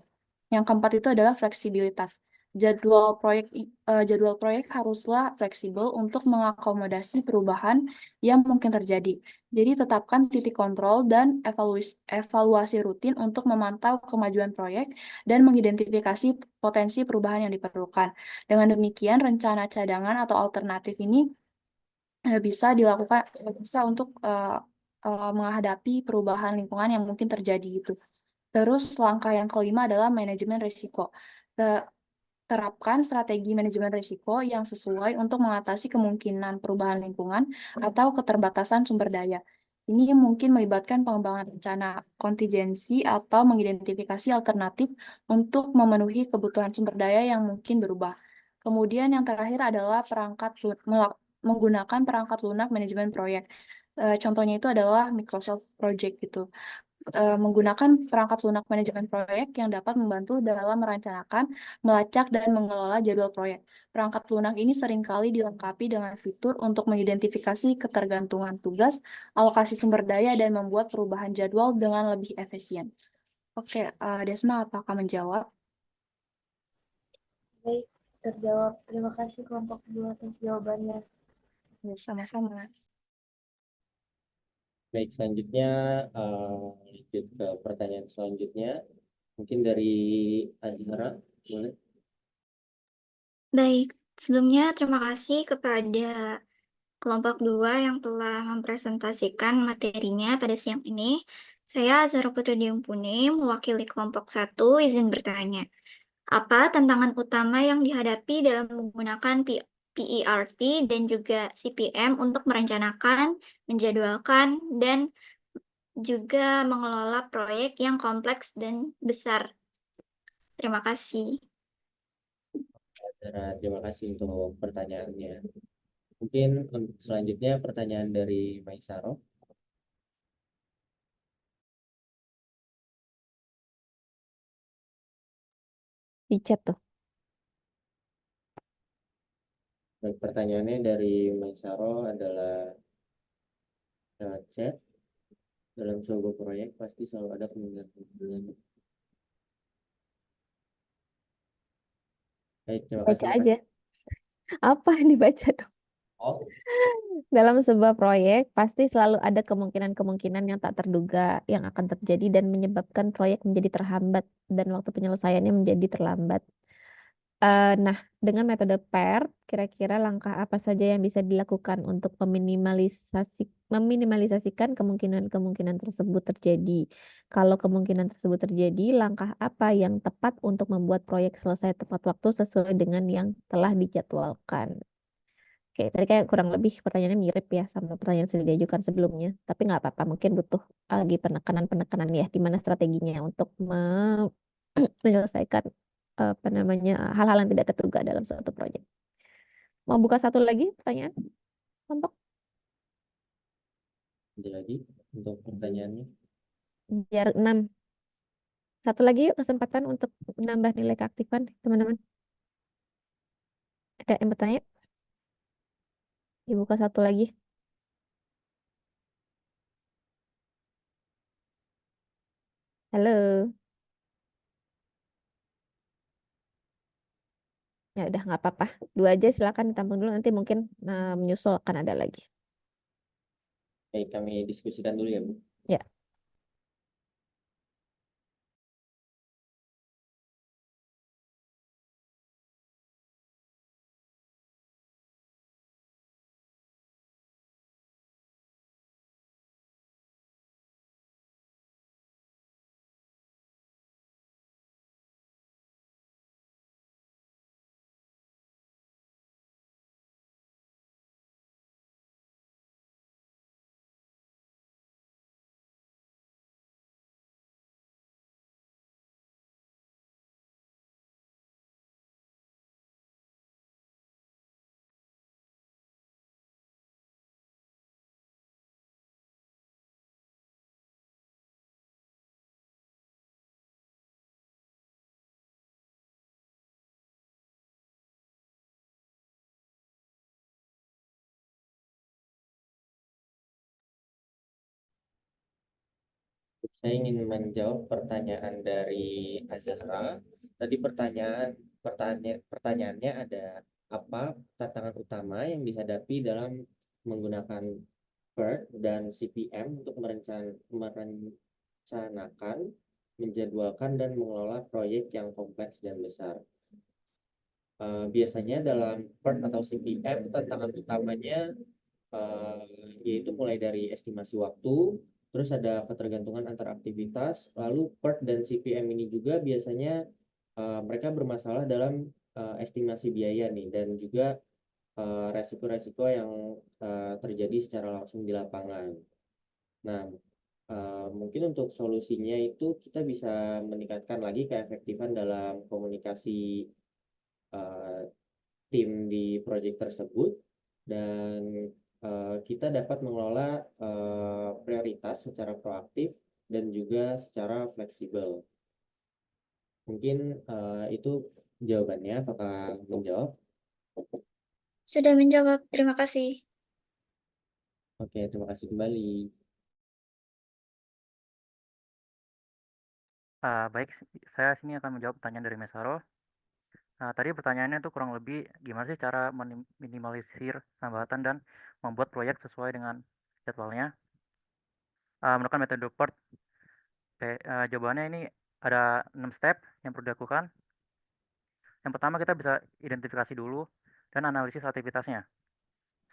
Speaker 1: Yang keempat itu adalah fleksibilitas. Jadwal proyek haruslah fleksibel untuk mengakomodasi perubahan yang mungkin terjadi. Jadi tetapkan titik kontrol dan evaluasi rutin untuk memantau kemajuan proyek dan mengidentifikasi potensi perubahan yang diperlukan. Dengan demikian, rencana cadangan atau alternatif ini bisa untuk menghadapi perubahan lingkungan yang mungkin terjadi gitu. Terus langkah yang kelima adalah manajemen risiko. Terapkan strategi manajemen risiko yang sesuai untuk mengatasi kemungkinan perubahan lingkungan atau keterbatasan sumber daya. Ini mungkin melibatkan pengembangan rencana kontingensi atau mengidentifikasi alternatif untuk memenuhi kebutuhan sumber daya yang mungkin berubah. Kemudian yang terakhir adalah menggunakan perangkat lunak manajemen proyek. Contohnya itu adalah Microsoft Project gitu. Menggunakan perangkat lunak manajemen proyek yang dapat membantu dalam merencanakan, melacak, dan mengelola jadwal proyek. Perangkat lunak ini seringkali dilengkapi dengan fitur untuk mengidentifikasi ketergantungan tugas, alokasi sumber daya, dan membuat perubahan jadwal dengan lebih efisien. Oke, Desma, apakah menjawab?
Speaker 7: Baik, terjawab. Terima kasih kelompok 2 atas jawabannya.
Speaker 1: Ya, sama-sama.
Speaker 2: Baik, selanjutnya lanjut ke pertanyaan selanjutnya. Mungkin dari Azhara, boleh?
Speaker 9: Baik, sebelumnya terima kasih kepada kelompok 2 yang telah mempresentasikan materinya pada siang ini. Saya Azhara Putri Diumpuni, mewakili kelompok 1, izin bertanya. Apa tantangan utama yang dihadapi dalam menggunakan PERT dan juga CPM untuk merencanakan, menjadwalkan, dan juga mengelola proyek yang kompleks dan besar? Terima kasih.
Speaker 2: Azhara, terima kasih untuk pertanyaannya. Mungkin untuk selanjutnya pertanyaan dari Maisaro.
Speaker 5: Di chat tuh.
Speaker 2: Baik, pertanyaannya dari Maisaro adalah lewat chat. Dalam sebuah proyek pasti selalu ada kemungkinan. Baik, terima
Speaker 5: Baca
Speaker 2: kasih.
Speaker 5: aja. Apa yang dibaca dong?
Speaker 2: Oh,
Speaker 5: Dalam sebuah proyek, pasti selalu ada kemungkinan-kemungkinan yang tak terduga yang akan terjadi dan menyebabkan proyek menjadi terhambat dan waktu penyelesaiannya menjadi terlambat. Nah, dengan metode PERT, kira-kira langkah apa saja yang bisa dilakukan untuk meminimalisasikan kemungkinan-kemungkinan tersebut terjadi? Kalau kemungkinan tersebut terjadi, langkah apa yang tepat untuk membuat proyek selesai tepat waktu sesuai dengan yang telah dijadwalkan? Oke, tadi kayak kurang lebih pertanyaannya mirip ya sama pertanyaan yang sudah diajukan sebelumnya. Tapi nggak apa-apa, mungkin butuh lagi penekanan-penekanan ya, di mana strateginya untuk menyelesaikan apa namanya hal-hal yang tidak terduga dalam suatu proyek. Mau buka satu lagi pertanyaan, kelompok?
Speaker 2: ada lagi untuk pertanyaannya.
Speaker 5: Biar 6. Satu lagi yuk kesempatan untuk menambah nilai keaktifan, teman-teman. Ada yang bertanya? Dibuka satu lagi. Halo. Ya udah nggak apa-apa. 2 aja silakan ditampung dulu, nanti mungkin menyusul akan ada lagi.
Speaker 2: Baik, kami diskusikan dulu ya, Bu.
Speaker 5: Ya.
Speaker 2: Saya ingin menjawab pertanyaan dari Azahra. Tadi pertanyaannya ada apa tantangan utama yang dihadapi dalam menggunakan PERT dan CPM untuk merencanakan, menjadwalkan, dan mengelola proyek yang kompleks dan besar. Biasanya dalam PERT atau CPM tantangan utamanya yaitu mulai dari estimasi waktu, terus ada ketergantungan antar aktivitas, lalu PERT dan CPM ini juga biasanya mereka bermasalah dalam estimasi biaya nih, dan juga resiko-resiko yang terjadi secara langsung di lapangan. Nah, mungkin untuk solusinya itu kita bisa meningkatkan lagi keefektifan dalam komunikasi tim di proyek tersebut, dan kita dapat mengelola prioritas secara proaktif dan juga secara fleksibel. Mungkin itu jawabannya. Apakah menjawab?
Speaker 9: Sudah menjawab, terima kasih.
Speaker 2: Oke, terima kasih kembali.
Speaker 4: Baik, saya sini akan menjawab pertanyaan dari Mesaro. Tadi pertanyaannya tuh kurang lebih gimana sih cara minimalisir hambatan dan membuat proyek sesuai dengan jadwalnya. Menggunakan metode PERT. Jawabannya ini ada 6 step yang perlu dilakukan. Yang pertama kita bisa identifikasi dulu dan analisis aktivitasnya.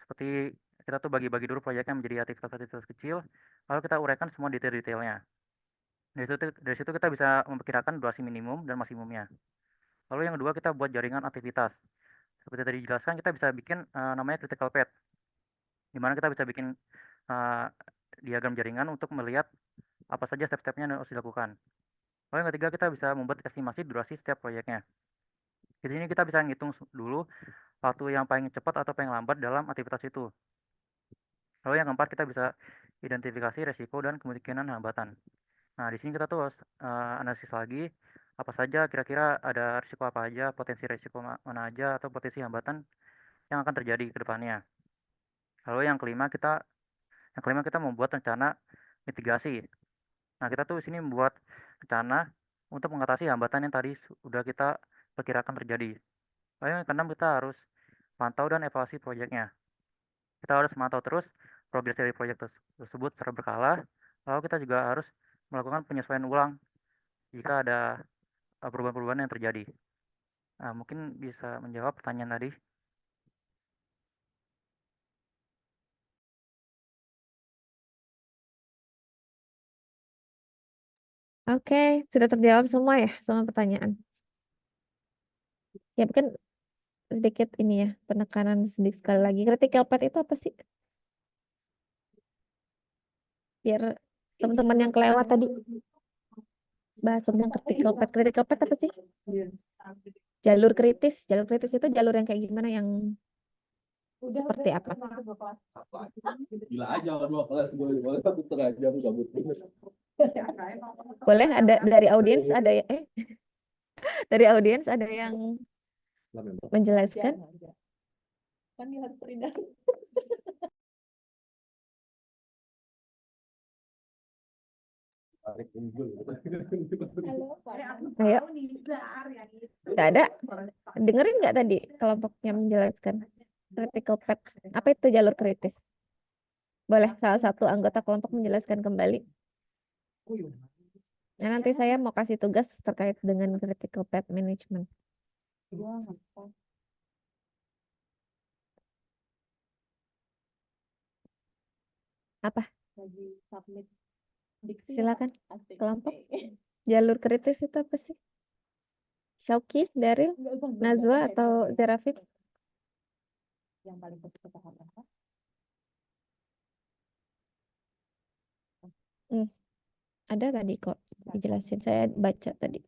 Speaker 4: Seperti kita tuh bagi-bagi dulu proyeknya menjadi aktivitas-aktivitas kecil, lalu kita uraikan semua detail-detailnya. Dari situ kita bisa memperkirakan durasi minimum dan maksimumnya. Lalu yang kedua kita buat jaringan aktivitas. Seperti tadi dijelaskan kita bisa bikin namanya critical path, di mana kita bisa bikin diagram jaringan untuk melihat apa saja step-stepnya yang harus dilakukan. Lalu yang ketiga kita bisa membuat estimasi durasi setiap proyeknya. Di sini kita bisa ngitung dulu waktu yang paling cepat atau paling lambat dalam aktivitas itu. Lalu yang keempat kita bisa identifikasi resiko dan kemungkinan hambatan. Nah, di sini kita tuh harus analisis lagi apa saja kira-kira ada risiko apa aja, potensi risiko mana aja, atau potensi hambatan yang akan terjadi ke depannya. Lalu yang kelima kita membuat rencana mitigasi. Nah, kita tuh sini membuat rencana untuk mengatasi hambatan yang tadi sudah kita perkirakan terjadi. Lalu yang keenam kita harus pantau dan evaluasi proyeknya. Kita harus memantau terus progres dari proyek tersebut secara berkala. Lalu kita juga harus melakukan penyesuaian ulang jika ada perubahan-perubahan yang terjadi. Mungkin bisa menjawab pertanyaan tadi.
Speaker 5: Oke, sudah terjawab semua ya, semua pertanyaan. Ya mungkin sedikit ini ya, penekanan sedikit sekali lagi. Critical path itu apa sih? Biar teman-teman yang kelewat tadi bahas tentang critical path. Critical path apa sih? Jalur kritis. Jalur kritis itu jalur yang kayak gimana, yang seperti apa?
Speaker 10: Gila aja 2 kelas gue 1,5 jam gabut.
Speaker 5: Boleh ada dari audiens ada ya dari audiens ada yang menjelaskan?
Speaker 11: Kan dia harus terindah.
Speaker 10: Tarik unggul.
Speaker 5: Ayo. Nggak ada. Dengerin nggak tadi kelompoknya menjelaskan critical path? Apa itu jalur kritis? Boleh salah satu anggota kelompok menjelaskan kembali. Nah, nanti saya mau kasih tugas terkait dengan critical path management. Apa?
Speaker 11: Lagi submit diksi ya,
Speaker 5: Silakan.
Speaker 11: asik.
Speaker 5: Kelompok jalur kritis itu apa sih? Syauki, Daril,
Speaker 11: Enggak usah
Speaker 5: Nazwa
Speaker 11: belajar
Speaker 5: atau Zerafit?
Speaker 11: yang paling fokus ke tahap apa?
Speaker 5: Ada tadi kok dijelasin. Saya baca tadi.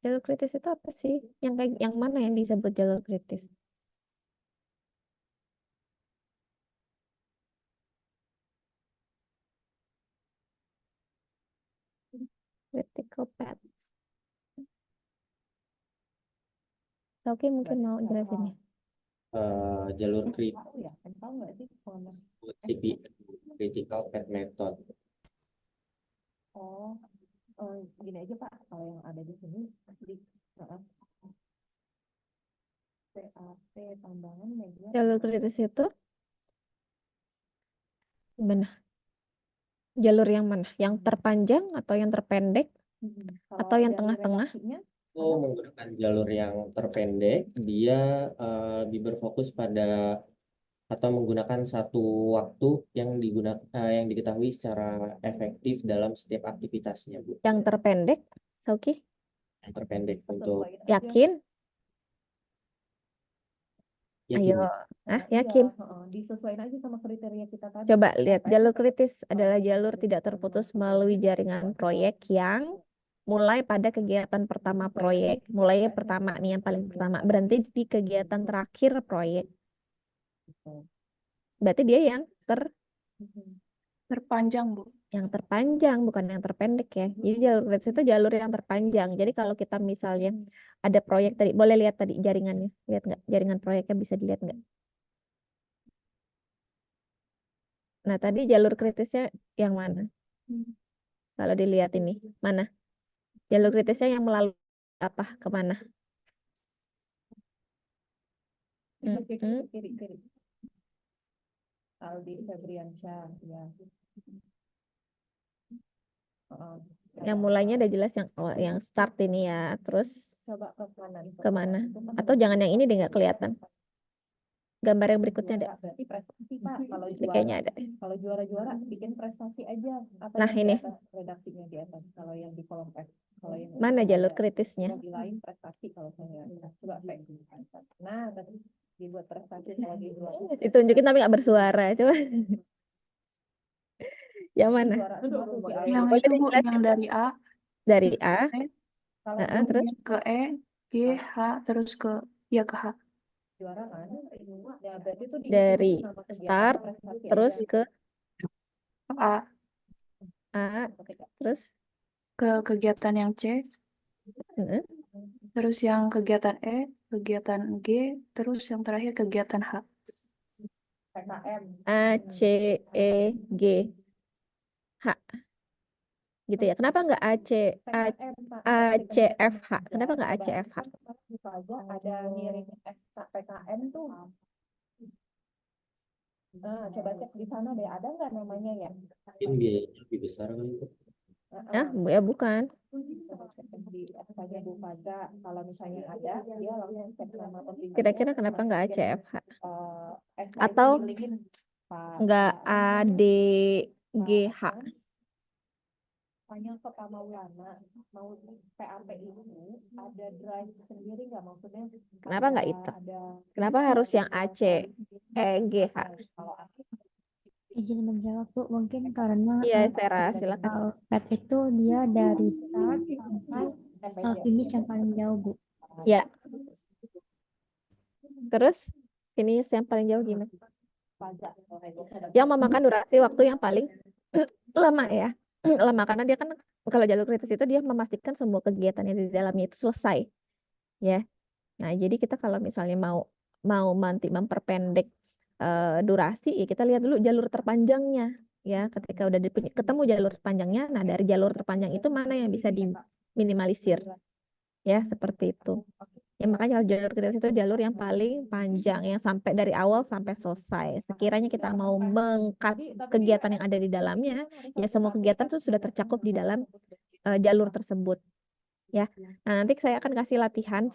Speaker 5: Jalur kritis itu apa sih? Yang mana yang disebut jalur kritis? Critical path. Oke, mungkin mau jelasin ya.
Speaker 2: Jalur kritis
Speaker 11: Tahu ya, kan tahu nggak sih kalau
Speaker 2: CPM, critical path method.
Speaker 11: oh gini aja Pak, kalau yang ada di sini di PAP tambangan media
Speaker 5: Jalur kritis itu mana? Jalur yang mana? Yang terpanjang atau yang terpendek atau yang tengah-tengah?
Speaker 2: Itu menggunakan jalur yang terpendek, dia lebih berfokus pada atau menggunakan satu waktu yang yang diketahui secara efektif dalam setiap aktivitasnya, Bu.
Speaker 5: Yang terpendek, Sauki?
Speaker 2: Yang terpendek untuk
Speaker 5: Yakin?
Speaker 2: yakin.
Speaker 5: Ayo, yakin.
Speaker 11: disesuaikan aja sama kriteria kita tadi.
Speaker 5: Coba lihat, jalur kritis adalah jalur tidak terputus melalui jaringan proyek yang mulai pada kegiatan pertama proyek. Mulai pertama nih, yang paling pertama. Berhenti di kegiatan terakhir proyek. Berarti dia yang
Speaker 1: Terpanjang, Bu.
Speaker 5: yang terpanjang, bukan yang terpendek ya. Jadi jalur kritis itu jalur yang terpanjang. Jadi kalau kita misalnya ada proyek tadi, boleh lihat tadi jaringannya. Lihat nggak? Jaringan proyeknya bisa dilihat nggak? Nah, tadi jalur kritisnya yang mana? Kalau dilihat ini, mana? Jalur kritisnya yang melalui apa? Kemana?
Speaker 11: Kiri. Aldi Febriansyah, ya.
Speaker 5: Yang mulainya udah jelas yang start ini ya. Terus
Speaker 11: Coba ke kanan.
Speaker 5: kemana? Atau jangan yang ini deh, nggak kelihatan. Gambar yang berikutnya ada.
Speaker 11: Berarti prestasi Pak. Kalau
Speaker 5: Ini
Speaker 11: juara,
Speaker 5: kayaknya ada.
Speaker 11: kalau juara bikin prestasi aja. Apa
Speaker 5: Nah,
Speaker 11: yang di
Speaker 5: ini.
Speaker 11: atas, redaksinya di atas. Kalau yang di kolom F. Kalau yang
Speaker 5: Mana
Speaker 11: ada
Speaker 5: jalur kritisnya?
Speaker 11: di lain prestasi kalau saya coba P. Nah, tadi dibuat prestasi kalau di luar.
Speaker 5: Ditunjukin tapi nggak bersuara. Coba. Yang mana?
Speaker 1: Yang
Speaker 5: Boleh
Speaker 1: itu, Bu,
Speaker 5: dijelasin?
Speaker 1: yang dari A
Speaker 5: Dari
Speaker 1: ke
Speaker 5: A,
Speaker 1: E,
Speaker 5: terus
Speaker 1: kemudian ke E, G, H, terus ke H.
Speaker 11: Juara kan? Ya, berarti itu
Speaker 5: dari
Speaker 11: sama kegiatan
Speaker 5: start,
Speaker 11: prestasi
Speaker 5: terus
Speaker 11: aja.
Speaker 5: ke
Speaker 1: A,
Speaker 5: terus
Speaker 1: ke kegiatan yang C, terus yang kegiatan E, kegiatan G, terus yang terakhir kegiatan H.
Speaker 11: PKM.
Speaker 5: A, C, E, G, H. Gitu ya. Kenapa nggak A, C, F, H? Kenapa nggak A, C, F, H?
Speaker 11: Ada ngirim PKM tuh. Nah, coba cek di sana deh, ada nggak namanya ya?
Speaker 2: Mungkin biayanya lebih besar kan itu.
Speaker 5: Ya bukan.
Speaker 11: Coba cek di saja Bu Faza, kalau misalnya ada, dia langsung cek nama pembina.
Speaker 5: Kira-kira kenapa nggak A, C, F, H?
Speaker 11: SKS
Speaker 5: Atau
Speaker 11: dilihin, Pak.
Speaker 5: nggak A, D, G, H?
Speaker 11: Tanya ke Pak Maulana, mau PAP ini ada drive sendiri nggak, maksudnya?
Speaker 5: Kenapa nggak itu?
Speaker 11: Ada.
Speaker 5: Kenapa harus yang A, C, E, G, H?
Speaker 11: Kalau
Speaker 12: Izin menjawab Bu, mungkin karena
Speaker 5: Iya, Vera, silakan.
Speaker 12: PET itu dia dari start sampai finish yang paling jauh Bu.
Speaker 5: Ya. Terus finish yang paling jauh gimana? Yang memakan durasi waktu yang paling lama ya. Lama karena dia kan kalau jalur kritis itu dia memastikan semua kegiatan yang di dalamnya itu selesai. Ya. Nah, jadi kita kalau misalnya mau nanti memperpendek durasi, ya kita lihat dulu jalur terpanjangnya. ya. Ketika udah ketemu jalur terpanjangnya, nah dari jalur terpanjang itu mana yang bisa diminimalisir, ya seperti itu. Ya makanya kalau jalur kritis itu jalur yang paling panjang, yang sampai dari awal sampai selesai. Sekiranya kita mau mengkat kegiatan yang ada di dalamnya, ya semua kegiatan itu sudah tercakup di dalam jalur tersebut. Ya, nah nanti saya akan kasih latihan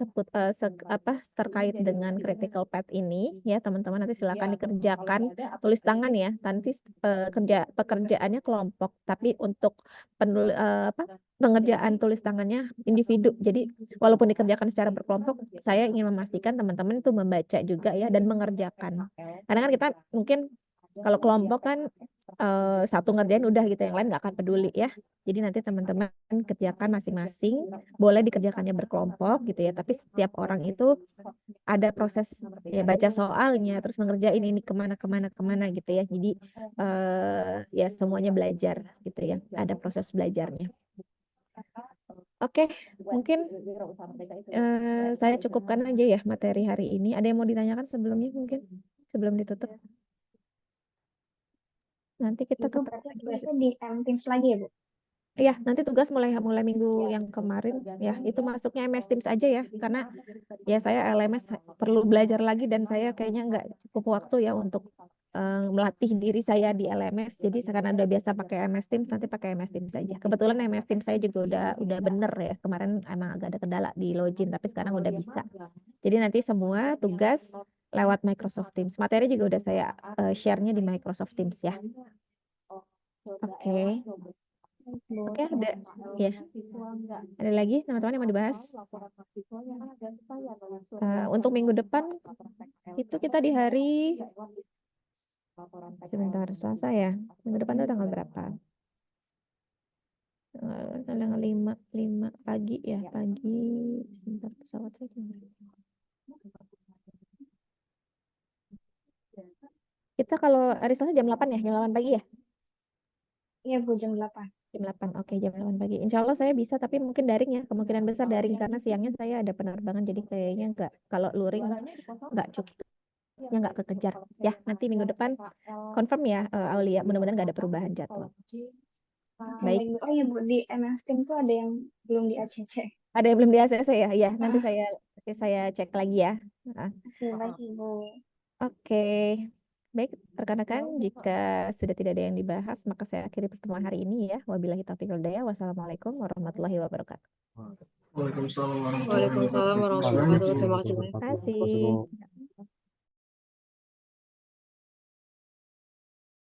Speaker 5: terkait dengan critical path ini, ya teman-teman nanti silakan dikerjakan tulis tangan ya. Nanti pekerjaannya kelompok, tapi untuk pengerjaan tulis tangannya individu. Jadi walaupun dikerjakan secara berkelompok, saya ingin memastikan teman-teman itu membaca juga ya dan mengerjakan. Karena kan kita mungkin kalau kelompok kan satu ngerjain udah gitu, yang lain nggak akan peduli ya. Jadi nanti teman-teman kerjakan masing-masing, boleh dikerjakannya berkelompok gitu ya, tapi setiap orang itu ada proses ya baca soalnya, terus mengerjain ini kemana gitu ya. Jadi ya semuanya belajar gitu ya, ada proses belajarnya. Oke, mungkin saya cukupkan aja ya materi hari ini. Ada yang mau ditanyakan sebelumnya mungkin? Sebelum ditutup? Nanti kita
Speaker 6: Itu berarti tugasnya di Teams lagi ya, Bu?
Speaker 5: Iya, nanti tugas mulai minggu yang kemarin ya, itu masuknya MS Teams aja ya, karena ya saya LMS perlu belajar lagi dan saya kayaknya nggak cukup waktu ya untuk melatih diri saya di LMS. Jadi karena udah biasa pakai MS Teams, nanti pakai MS Teams saja. Kebetulan MS Teams saya juga udah bener ya. Kemarin emang agak ada kendala di login, tapi sekarang udah bisa. Jadi nanti semua tugas lewat Microsoft Teams. Materi juga udah saya share-nya di Microsoft Teams ya. Oke. Oke, ada ya. Ada lagi teman-teman yang mau dibahas? Untuk minggu depan itu kita di hari sebentar Selasa ya. Minggu depan itu tanggal berapa? Tanggal 5 pagi ya, pagi. Sebentar pesawat saya. Kita kalau hari Selasa jam 8 ya, jam 8 pagi ya?
Speaker 6: Iya, Bu, jam 8.
Speaker 5: Jam 8, oke, jam 8 pagi. Insya Allah saya bisa, tapi mungkin daring ya. Kemungkinan besar daring, karena siangnya saya ada penerbangan, jadi kayaknya nggak, kalau luring nggak cukup. Ya nggak kekejar. Ya, nanti minggu depan confirm ya, Aulia. Mudah-mudahan nggak ada perubahan jadwal. Baik.
Speaker 6: Oh iya, Bu, di MS Team tuh ada yang belum di ACC.
Speaker 5: Ada yang belum di ACC ya? Ya, nanti saya cek lagi ya.
Speaker 6: Oke, baik, Ibu.
Speaker 5: Oke. Baik, rekan-rekan, jika sudah tidak ada yang dibahas, maka saya akhiri pertemuan hari ini ya. Wabillahi taufiq wal hidayah. Wassalamualaikum warahmatullahi wabarakatuh.
Speaker 8: Waalaikumsalam warahmatullahi
Speaker 13: Waalaikumsalam warahmatullahi wabarakatuh. Terima kasih banyak.
Speaker 5: Terima kasih.